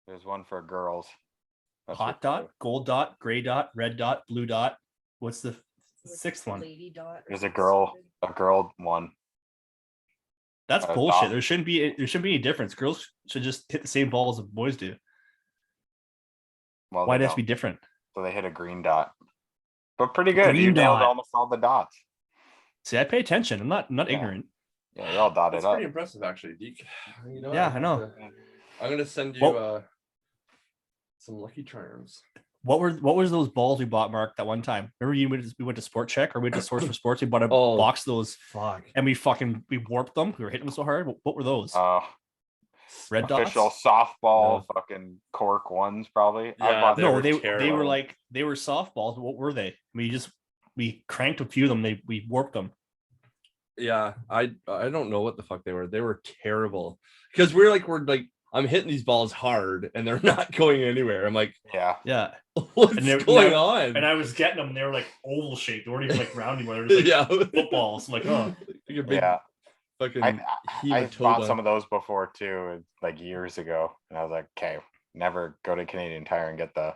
There's one for girls. That's Hot what- dot, gold dot, gray dot, red dot, blue dot. What's the What's 6th one? Lady dot. or There's a something girl. stupid. A girl one. That's dot. bullshit. There shouldn't be any difference. Girls should just hit the same ball as the boys do. Well, Why they does it have to don't. be different? So they hit a green dot. But pretty good. You Green nailed dot. almost all the dots. See, I pay attention. I'm not Yeah. ignorant. Yeah, you all dotted That's up. pretty impressive, actually, Deke. You know, Yeah, have I know. to- I'm gonna send you Well- some Lucky Charms. What was those balls we bought, Mark, that one time? Remember we went to Sport Check or we went to Source for Sports? We bought a Oh. box of those Fuck. and we warped them. We were hitting them so hard. What were those? Red dots? Official softball No. fucking cork ones, probably. I Yeah, bought they No, were they were terrible. they were softballs. What were they? We cranked a few of them. We warped them. Yeah, I don't know what the fuck they were. They were terrible because we're like I'm hitting these balls hard and they're not going anywhere. I'm like, Yeah. Yeah. what's And they're- going now- on? And I was getting them. They were like oval shaped. They weren't even like round anymore. They were just like yeah, footballs. I'm like, oh, like a big Yeah. fucking I bought hematoma. some of those before too, like years ago, and I was like, okay, never go to Canadian Tire and get the.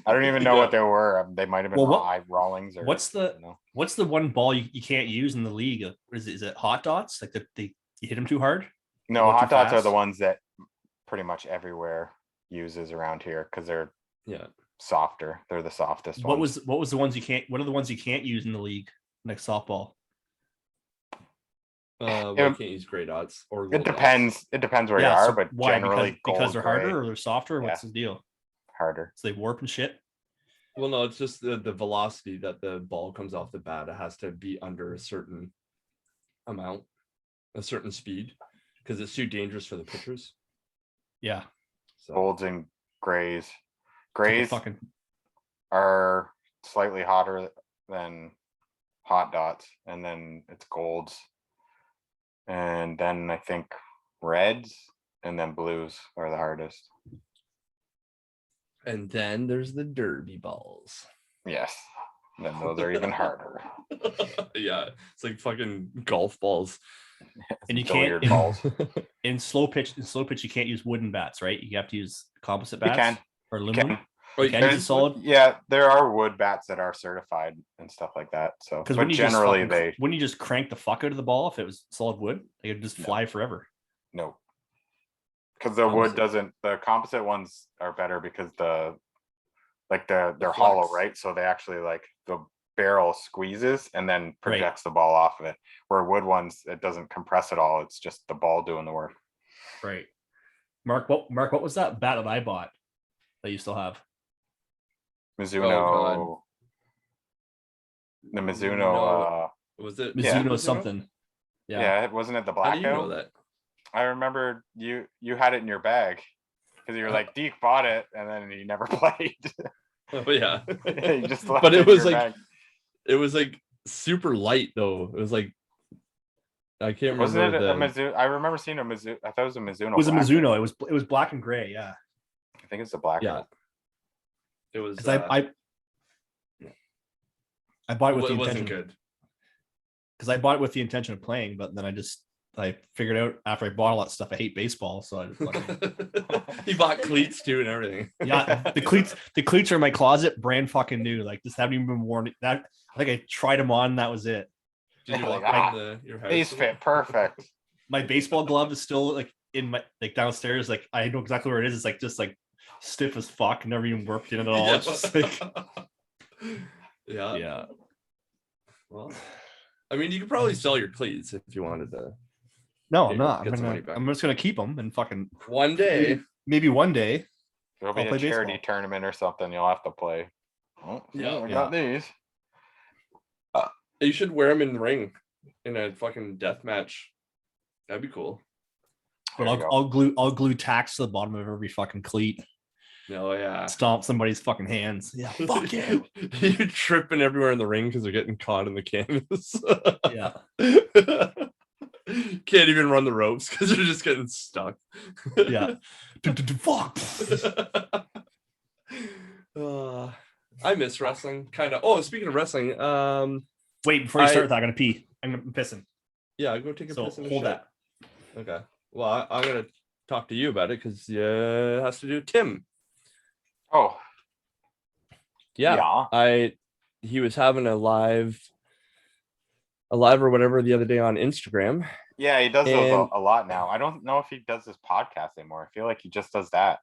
I don't even know what they were. They might have been Well, Rawlings or what's the you know. what's the one ball you can't use in the league? Is it hot dots? Like you hit them too hard? No, Go too hot dots are fast? the ones that pretty much everywhere uses around here because they're Yeah. softer. They're the softest What ones. was the ones you can't? What are the ones you can't use in the league? Like softball. Well, Yeah. I can't use gray dots or It gold dots. depends. It depends where you are, so but why? generally Because gold, they're gray, harder or they're softer. What's Yeah. the deal? harder. So they warp and shit. Well, no, it's just the velocity that the ball comes off the bat. It has to be under a certain amount, a certain speed, because it's too dangerous for the pitchers. Yeah. So Golds and grays. Like a Grays fucking are slightly hotter than hot dots, and then it's golds, and then I think reds, and then blues are the hardest. and then there's the derby balls. Yes, then those are even harder. Yeah, it's like fucking golf balls. And you can't- Billiard balls. in slow pitch you can't use wooden bats, right? You have to use composite You bats can. or You aluminum. can. Oh, you Can can't you use use solid? Yeah, there are wood bats that are certified and stuff like that. So, Because but generally wouldn't you just crank the fuck out of the ball if it was solid wood? They would just No. fly forever. no, because the wood Composite. doesn't. The composite ones are better because they're The hollow, flex. right? So they actually like the barrel squeezes and then Right. projects the ball off of it. Where wood ones, it doesn't compress at all. It's just the ball doing the work. Right. Mark, what was that bat that I bought that you still have? Mizuno. The Mizuno. No. Was it Yeah. Mizuno something. Yeah. Yeah. it wasn't it the How blackout? do you know that? I remember you had it in your bag because you were like, Deke bought it, and then you never played. Oh yeah. You just left But it it in was your like bag. it was like super light though. It was like I can't Wasn't remember it a the Mizuno? I remember seeing a Mizuno. I thought it was a Mizuno. It was a Black. Mizuno. It was black and gray. Yeah. I think it's the black. yeah. It was 'Cause I bought it with it the wasn't intention good. because I bought it with the intention of playing, but then I figured out after I bought all that stuff I hate baseball, so I just He bought cleats too and everything. yeah, the cleats are in my closet, brand fucking new. Like just haven't even been worn. That I think I tried them on. That was it. Did you Like, walk around your house? These fit perfect. My baseball glove is still like in my downstairs. Like I know exactly where it is. It's like just like stiff as fuck. Never even worked in it at all. It's just like yeah. yeah. Well, I mean, you could probably sell your cleats if you wanted to. No, Yeah, I'm not. get some money back. I'm just gonna keep them and fucking One day. maybe one day. There'll be I'll a play charity baseball. tournament or something. You'll have to play. Oh, Yeah. I got these. You should wear them in the ring in a fucking death match. That'd be cool. But There you go. I'll glue tacks to the bottom of every fucking cleat. Oh yeah. Stomp somebody's fucking hands. Yeah, fuck you. You're tripping everywhere in the ring because they're getting caught in the canvas. Yeah. Can't even run the ropes because they're just getting stuck. Yeah. Fuck. I miss wrestling, kind of. Oh, speaking of wrestling, Wait, before you start that, I'm gonna pee. I'm pissing. yeah, go take a So piss. and a hold shit. that. Okay. Well, I'm gonna talk to you about it because it has to do with Tim. Oh, Yeah. He was having a live or whatever the other day on Instagram. yeah. He does those And- a lot now. I don't know if he does his podcast anymore. I feel like he just does that.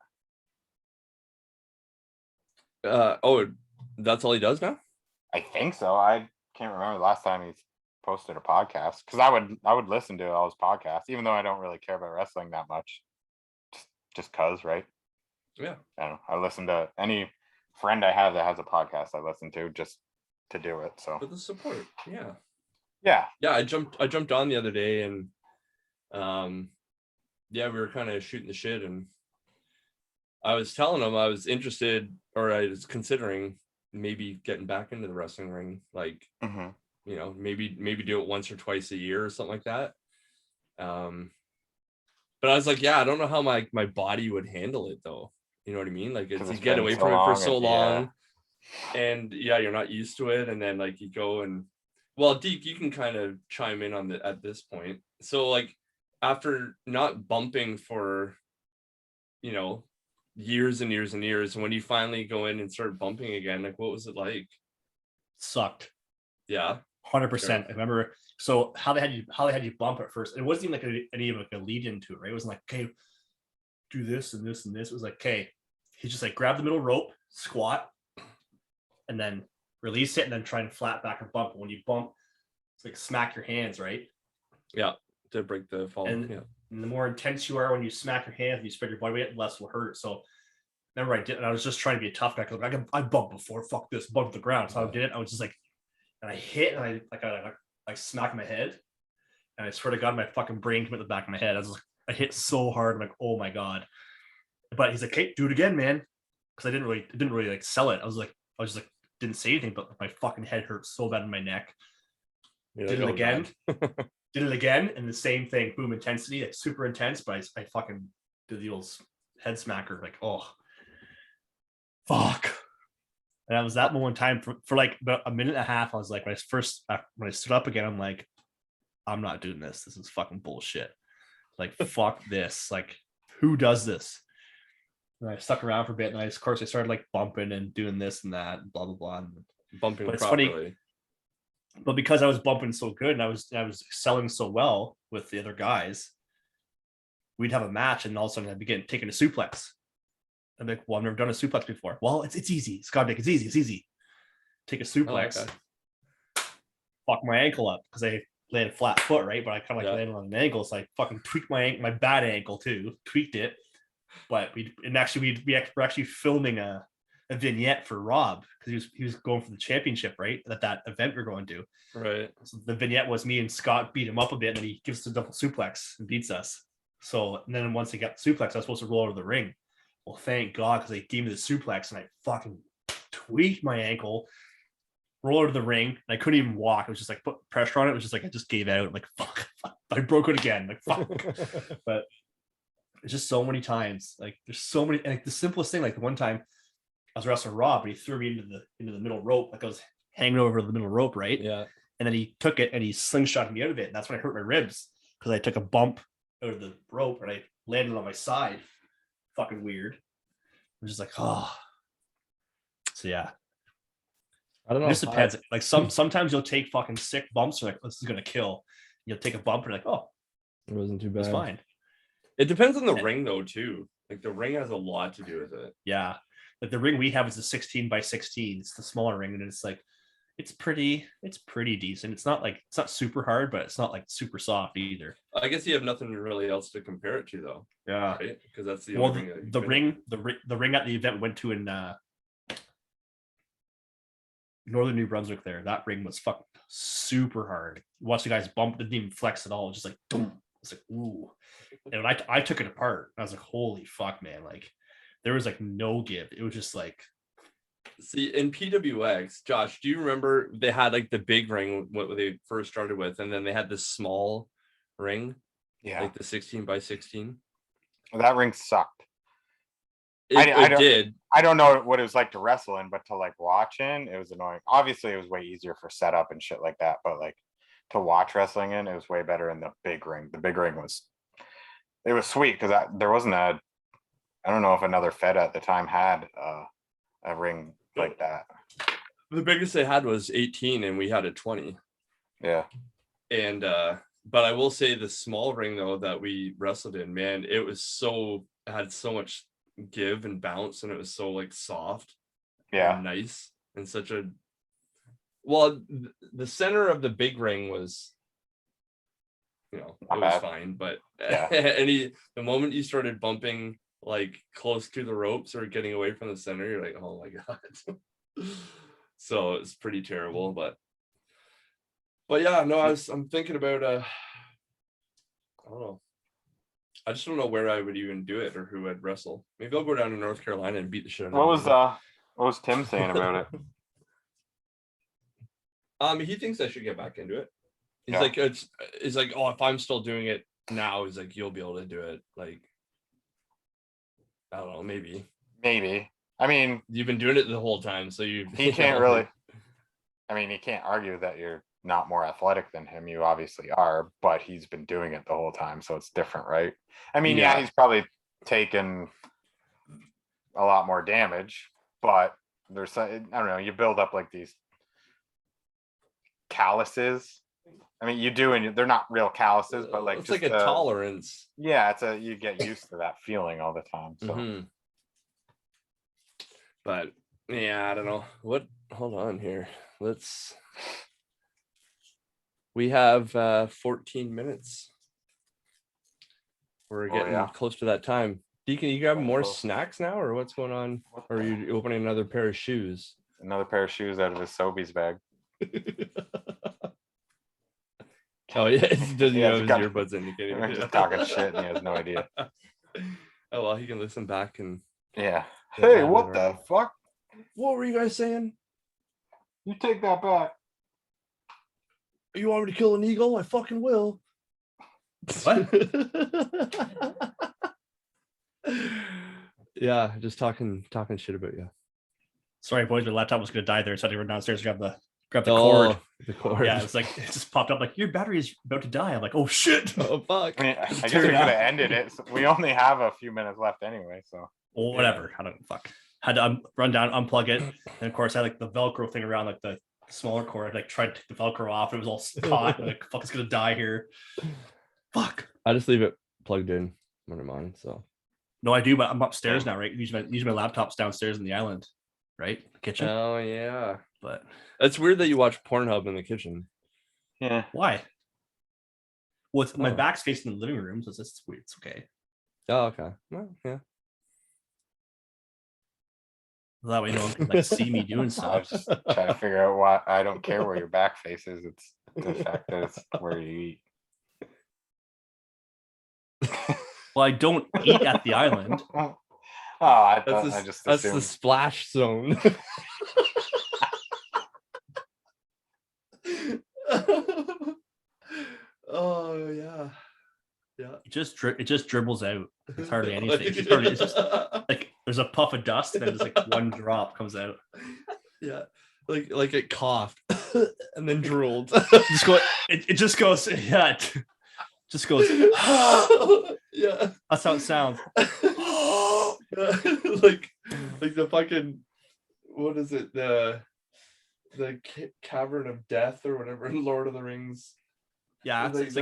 Oh, that's all he does now? I think so. I can't remember the last time he's posted a podcast because I would listen to all his podcasts, even though I don't really care about wrestling that much. Just cause, right? Yeah. I don't know. I listen to any friend I have that has a podcast. I listen to just to do it. So For the support. Yeah. yeah, Yeah, I jumped on the other day and yeah, we were kind of shooting the shit and I was telling him I was interested or I was considering maybe getting back into the wrestling ring, like hmm you know, maybe do it once or twice a year or something like that. But But I was like, yeah, I don't know how my body would handle it though. You know what I mean? Like it's, 'Cause you it's get been away so from it for long so and- yeah. long, and yeah, you're not used to it, and then like you go and well, Deke, you can kind of chime in on at this point. So like after not bumping for years and years and years, when you finally go in and start bumping again, like what was it like? Sucked. Yeah. 100%. I remember. So how they had you bump at first. It wasn't even like any of like a lead into it, right? It wasn't like, okay, do this and this and this. It was like, okay, he just like grab the middle rope, squat, and then release it, and then try and flat back and bump. When you bump, it's like smack your hands, right? Yeah. To break the fall. And, Yeah. and the more intense you are when you smack your hands and you spread your body weight, the less will hurt. So remember I did, and I was just trying to be a tough guy because I bumped before, fuck this, bumped the ground. So I did it. I was just like, and I hit, and I smacked my head, and I swear to God, my fucking brain came at the back of my head. I was like, I hit so hard. I'm like, oh my God. But he's like, hey, do it again, man. Because I didn't really like sell it. I was just like, didn't say anything, but my fucking head hurt so bad in my neck. You're Did like, it "Oh, again. God." Did it again, and the same thing, boom, intensity, like super intense, but I fucking did the old head smacker, like, oh, fuck. And that was that moment in time for like about a minute and a half. I was like, when I stood up again, I'm like, I'm not doing this. This is fucking bullshit. Like, fuck this. Like, who does this? And I stuck around for a bit, and of course I started like bumping and doing this and that, and blah blah blah. Bumping But it's funny- properly. But because I was bumping so good and I was selling so well with the other guys, we'd have a match, and all of a sudden I'd begin taking a suplex. I'm like, well, I've never done a suplex before. Well, it's easy. Scott Dick, it's easy. It's easy. Take a suplex, okay. fuck my ankle up because I landed flat foot, right? But I kind of like landed on an ankle, so I fucking tweaked my bad ankle too, tweaked it. But we're actually filming a vignette for Rob because he was going for the championship, right? That event we're going to. Right. So the vignette was me and Scott beat him up a bit, and then he gives us a double suplex and beats us. So and then once he got the suplex, I was supposed to roll over the ring. Well, thank God, because they gave me the suplex, and I fucking tweaked my ankle, roll over the ring, and I couldn't even walk. It was just like put pressure on it. It was just like I just gave out. Like fuck. I broke it again. Like fuck. But it's just so many times. Like there's so many. Like the simplest thing. Like the one time I was wrestling Rob, and he threw me into the middle rope. Like I was hanging over the middle rope, right? Yeah. And then he took it and he slingshotted me out of it. And that's when I hurt my ribs because I took a bump out of the rope and I landed on my side. Fucking weird. I'm just like, oh. So yeah. I don't know. It just depends. Like sometimes you'll take fucking sick bumps. You're like, this is gonna kill. You'll take a bump and you're like, oh, It wasn't too bad. it's fine. It depends on the ring though too. Like the ring has a lot to do with it. Yeah. Like the ring we have is a 16 by 16. It's the smaller ring, and it's like it's pretty decent. It's not super hard, but it's not like super soft either. I guess you have nothing really else to compare it to though. Yeah. Right? Because that's the Well, only ring that the you've ring at the event we went to in northern New Brunswick. There, that ring was fucking super hard. Watch the guys bump, didn't even flex at all. Just like boom. It's like ooh. And when I took it apart, I was like, holy fuck, man! Like there was like no give. It was just like. See, in PWX, Josh, do you remember they had like the big ring, what they first started with, and then they had this small ring, Yeah, like the 16 by 16? that ring sucked. It did. I don't know what it was like to wrestle in, but to like watch in, it was annoying. Obviously, it was way easier for setup and shit like that, but like to watch wrestling in, it was way better in the big ring. The big ring was sweet because there wasn't I don't know if another Fed at the time had a ring like that. The biggest they had was 18, and we had a 20. Yeah. And but I will say the small ring though that we wrestled in, man, it had so much give and bounce, and it was so like soft. Yeah. And nice, and such a the center of the big ring was, Not it was bad. fine, but Yeah. the moment you started bumping like close to the ropes or getting away from the center, you're like, oh my God. So it's pretty terrible, but yeah, no, I'm thinking about I don't know. I just don't know where I would even do it or who I'd wrestle. Maybe I'll go down to North Carolina and beat the shit out of What was Tim saying about it? He thinks I should get back into it. He's Yeah. like, oh, if I'm still doing it, now he's like, you'll be able to do it. Like, I don't know, maybe Maybe. I mean, you've been doing it the whole time, so you he can't really. I mean, he can't argue that you're not more athletic than him. You obviously are, but he's been doing it the whole time, so it's different, right? I mean, yeah, Yeah. he's probably taken a lot more damage, but there's, I don't know, you build up like these calluses. I mean, you do, and they're not real calluses, but like it's just like a tolerance. Yeah, you get used to that feeling all the time. So Mhm. But yeah, I don't know what. Hold on here. We have 14 minutes. We're getting yeah. close to that time. Deacon, you grab more Close. snacks now, or what's going on? Or are you opening another pair of shoes? Another pair of shoes out of his Sobeys bag. Oh yeah, does he Yeah, have he's his got- earbuds indicating? We're just talking shit, and he has no idea. Oh well, he can listen back and. Yeah. Yeah, Hey, that what is the right. fuck? What were you guys saying? You take that back. You want me to kill an eagle? I fucking will. What? Yeah, just talking shit about you. Sorry, boys, my laptop was gonna die there, so I had to run downstairs and grab the cord. The cord. Yeah, it's like it just popped up like your battery is about to die. I'm like, oh shit. Oh fuck. I mean, I guess we turn could it have off. ended it. So we only have a few minutes left anyway, so. Well, whatever. I don't fuck. Had to run down, unplug it, and of course I had like the Velcro thing around like the smaller cord. I like tried to take the Velcro off. It was all caught. I'm like, fuck, it's gonna die here. Fuck. I just leave it plugged in when I'm on. So No, I do, but I'm upstairs now, right? Usually my laptop's downstairs in the island, right? The kitchen. oh yeah. But It's weird that you watch Pornhub in the kitchen. Yeah. why? Well, my Oh. back's facing the living room, so it's weird. It's okay. Oh, okay. Well, yeah. That way, no one can like see me doing I was stuff. just trying to figure out why. I don't care where your back face is. It's the fact that it's where you eat. Well, I don't eat at the island. Oh, I That's thought the, I just that's the assumed. splash zone. Oh yeah. Yeah. It just dribbles out. It's hardly anything. It's just like there's a puff of dust, and then just like one drop comes out. Yeah. Like it coughed and then drooled. It just goes. Yeah. It just goes. Yeah. That's how it sounds. like the fucking, what is it, the cavern of death or whatever in Lord of the Rings. Yeah. It's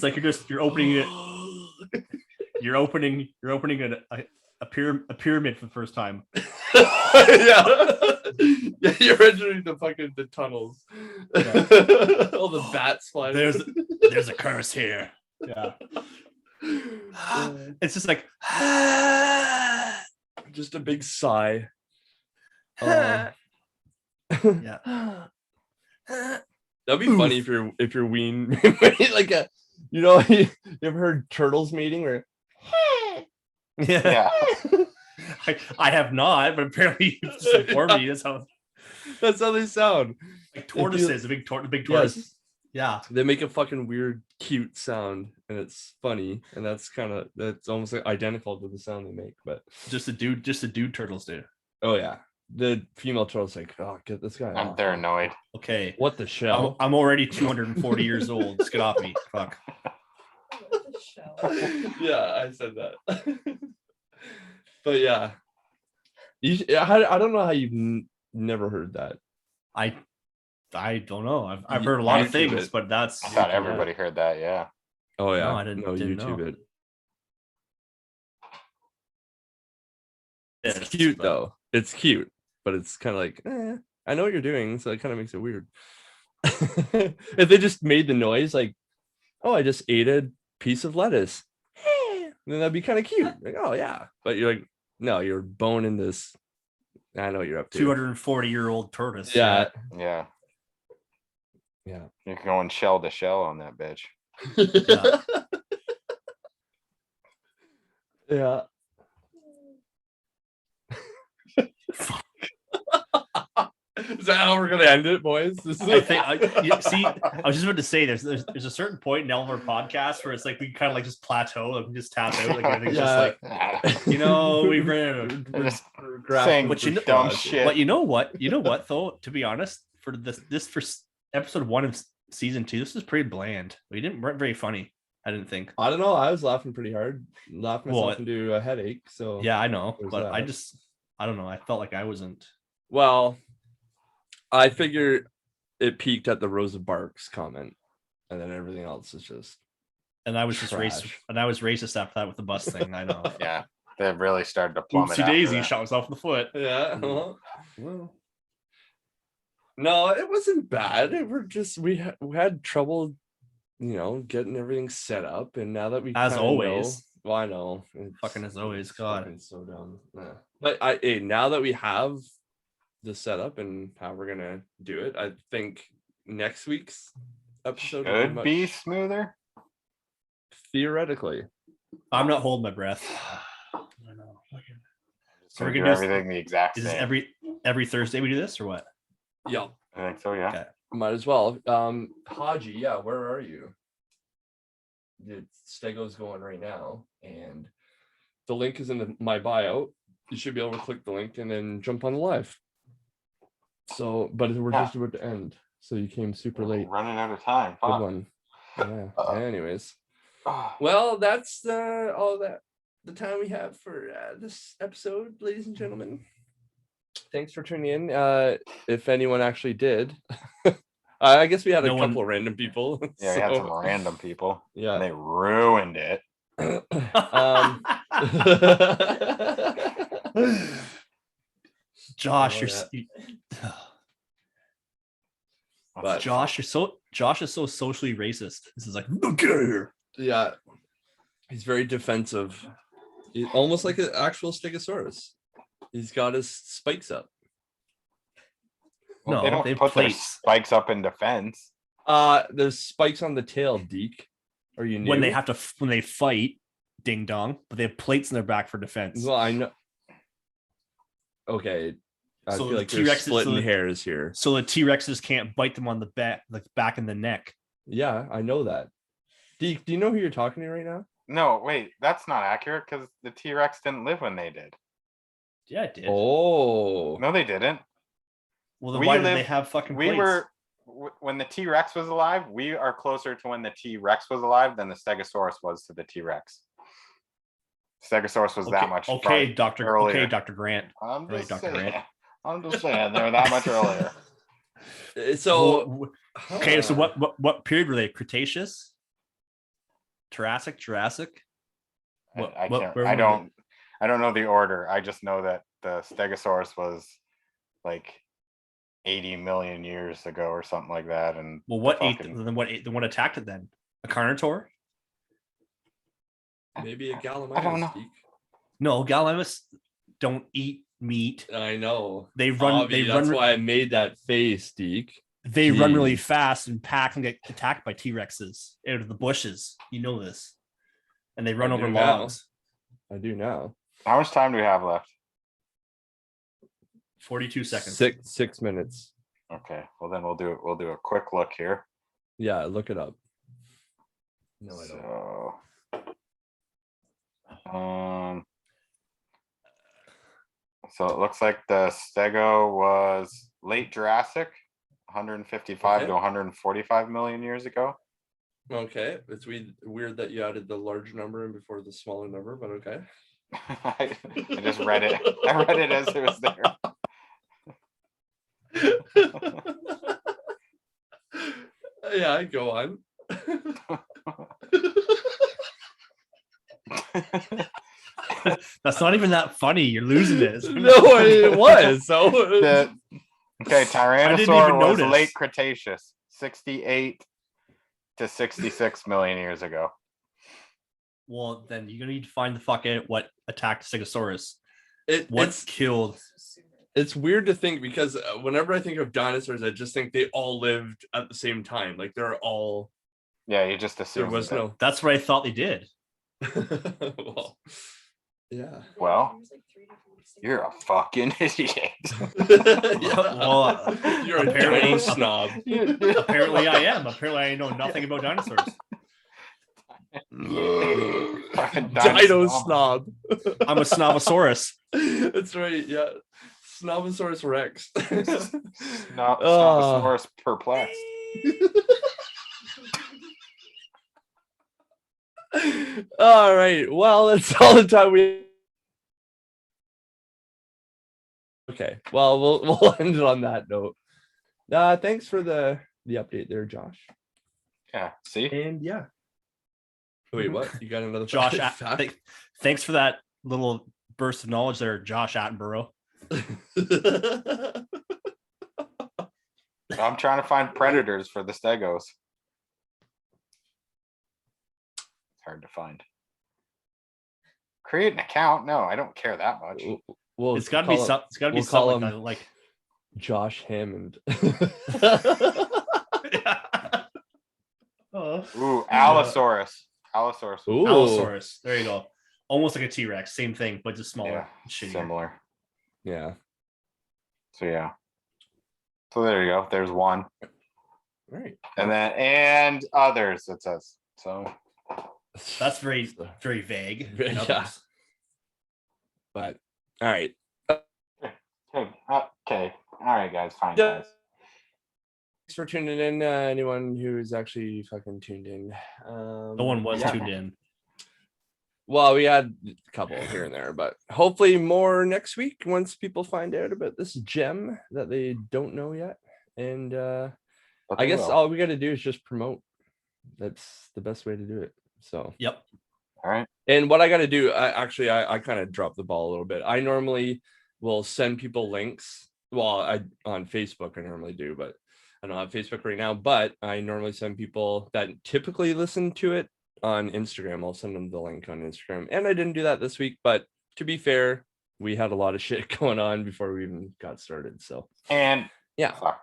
like you're opening it. You're opening a pyramid for the first time. Yeah. Yeah, you're entering the tunnels. Yeah. All the bats flying. There's a curse here. Yeah. It's just like just a big sigh. yeah. That'd be funny if you're wean like a, you ever heard turtles mating where Yeah. I have not, but apparently you just informed me. that's how they sound. Like tortoises, the big tortoise. Yes. Yeah. They make a fucking weird, cute sound, and it's funny, and that's almost like identical to the sound they make. But Just the dude turtles do. oh yeah, the female turtle's like, oh, get this guy off. They're annoyed. Okay. What the shell? I'm already 240 years old. Just get off me. Fuck. What the show? Yeah, I said that. But yeah, I don't know how you've never heard that. I don't know. I've heard a lot of YouTube things, it. but that's I thought everybody heard that. Yeah. Oh yeah, No, I didn't YouTube know. it. It's cute but- though. It's cute, but it's kind of like, I know what you're doing, so it kind of makes it weird. If they just made the noise like, oh, I just ate a piece of lettuce, then that'd be kind of cute. Like, oh yeah, but you're like, no, you're boning this. I know what you're up to. 240-year-old tortoise. Yeah, Yeah. yeah. You're going shell to shell on that bitch. Yeah. Is that how we're gonna end it, boys? This is I think. See, I was just about to say there's a certain point in all of our podcasts where it's like we kind of like just plateau, like we just tap out, like everything's just like we ran. we're Just grasping saying But you know, dumb straws. shit. But you know what? You know what though? To be honest, for this for episode 1 of season 2, this is pretty bland. Weren't very funny. I didn't think. I don't know. I was laughing pretty hard, laughing myself Well, into a headache. So Yeah, I know, There's but that. I don't know. I felt like I wasn't. well, I figure it peaked at the Rosa Parks comment, and then everything else is just And I was just racist. Trash. And I was racist after that with the bus thing. I know. Yeah, they really started to plummet. Oopsie after daisy, that. shot himself in the foot. yeah. Mm. Well, no, it wasn't bad. We had trouble, getting everything set up, and now that we As kinda always. know, well, I know, it's Fucking as always, it's God. fucking so dumb. Yeah. But now that we have the setup and how we're gonna do it, I think next week's episode will Should be much smoother. theoretically. I'm not holding my breath. I know. So We're we do gonna do everything the exact Is this same. every Thursday we do this or what? Yeah, I think so. Yeah. Okay. might as well. Haji, yeah, where are you? The Stego's going right now, and the link is in my bio. You should be able to click the link and then jump on the live. So, but we're Yeah. just about to end, so you came super late. Running out of time. Good Fuck. one. Yeah. Anyways, Oh, well, that's all the time we have for this episode, ladies and gentlemen. Thanks for tuning in. If anyone actually did, I guess we had a No one- couple of random people. yeah, we had some so, random people. yeah. And they ruined it. Josh, Oh, you're But- Josh is so socially racist. This is like look here. Yeah, he's very defensive. He's almost like an actual Stegosaurus. He's got his spikes up. Well, No, they don't they have put their plates. spikes up in defense. There's spikes on the tail, Deke. Are you new? When they fight, ding dong, but they have plates in their back for defense. Well, I know. Okay, I So feel the like you're T-Rex is- splitting so the- hairs here. So the T-Rexes can't bite them on the back, like back and the neck. Yeah, I know that. Deke, do you know who you're talking to right now? No, wait, that's not accurate because the T-Rex didn't live when they did. Yeah, it did. Oh, No, they didn't. Well, then we why did they lived- have fucking We plates? were when the T-Rex was alive. We are closer to when the T-Rex was alive than the Stegosaurus was to the T-Rex. Stegosaurus was that much. Okay, far Doctor. earlier. Okay, Dr. Grant. I'm Right, just Dr. saying. Grant. I'm just saying they were that much earlier. so Okay, so huh. what period were they? Cretaceous, Jurassic. What- I what- can't. where I were don't. I don't know the order. I just know that the Stegosaurus was like 80 million years ago or something like that. And Well, what ate fucking- then? What ate? Then what attacked it then? A Carnotaur? maybe a Gallimimus? I don't know. Deke? No, Gallimimus don't eat meat. I know. They run. Avi, They that's run. why I made that face, Deke. They run really Jeez. fast and pack and get attacked by T-Rexes out of the bushes. You know this, and they run I over do now. logs. I do now. How much time do we have left? 42 seconds. 6 minutes. Okay. Well, then we'll do it. We'll do a quick look here. Yeah, look it up. No, I don't. So it looks like the Stego was late Jurassic, 155 to Okay. 145 million years ago. Okay, it's weird that you added the large number in before the smaller number, but okay. I just read it. I read it as it was there. Yeah, go on. That's not even that funny. You're losing it. No, it was. So The- okay, Tyrannosaur even was notice. late Cretaceous, 68 to 66 million years ago. Well, then you're gonna need to find the fuck out what attacked Stegosaurus. What it's killed? it's weird to think because whenever I think of dinosaurs, I just think they all lived at the same time. Like they're all Yeah, you just there assumed was it. no. That's what I thought they did. Well, Yeah. Well, There's like 3 different You're a fucking idiot. Well, You're a apparently- dino snob. Apparently, I am. Apparently, I know nothing about dinosaurs. Dino snob. I'm a snobosaurus. That's right. Yeah. Snobosaurus Rex. Snobosaurus perplexed. All right. Well, that's all the time we. Okay. Well, we'll end it on that note. Thanks for the update there, Josh. Yeah. See. And yeah. Wait, what? You got another Josh, fact? thanks for that little burst of knowledge there, Josh Attenborough. I'm trying to find predators for the Stegos. It's hard to find. Create an account? No, I don't care that much. Well, It's got to be call him- something. It's got to be we'll call something him- like Josh Hammond. Ooh, Allosaurus. Allosaurus. Ooh. Allosaurus. There you go. Almost like a T-Rex. Same thing, but just smaller. Yeah, Shittier. similar. Yeah. So yeah. So there you go. There's one. All right. And others, it says. So That's very vague. Yeah. Others. But all right. okay. All right, guys. Fine, Yeah. guys. Thanks for tuning in. Anyone who's actually fucking tuned in. No one was Yeah. tuned in. Well, we had a couple here and there, but hopefully more next week once people find out about this gem that they don't know yet. And But I they guess will. all we got to do is just promote. That's the best way to do it. So, Yep. All right. and what I got to do, I kind of dropped the ball a little bit. I normally will send people links. Well, on Facebook, I normally do, but I don't have Facebook right now. But I normally send people that typically listen to it on Instagram. I'll send them the link on Instagram. And I didn't do that this week, but to be fair, we had a lot of shit going on before we even got started. So, And yeah. fuck.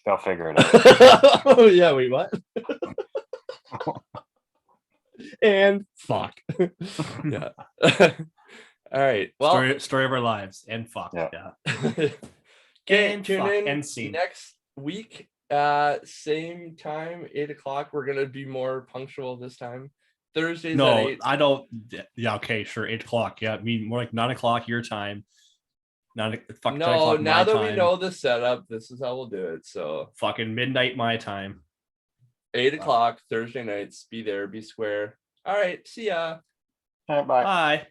They'll figure it out. Oh, yeah. Wait, what? And fuck. Yeah. All right. Well, Story of our lives. And fuck. Yeah. okay, And tune fuck, in and scene. next week. Same time, 8:00. We're gonna be more punctual this time. Thursdays at No, 8. I don't. Yeah, okay, sure. 8:00. Yeah, I mean more like 9:00 your time. 10 No, o'clock now my that we time. know the setup, this is how we'll do it. So Fucking midnight my time. 8:00 Thursday nights. Be there, be square. All right, see ya. All right, bye. Bye.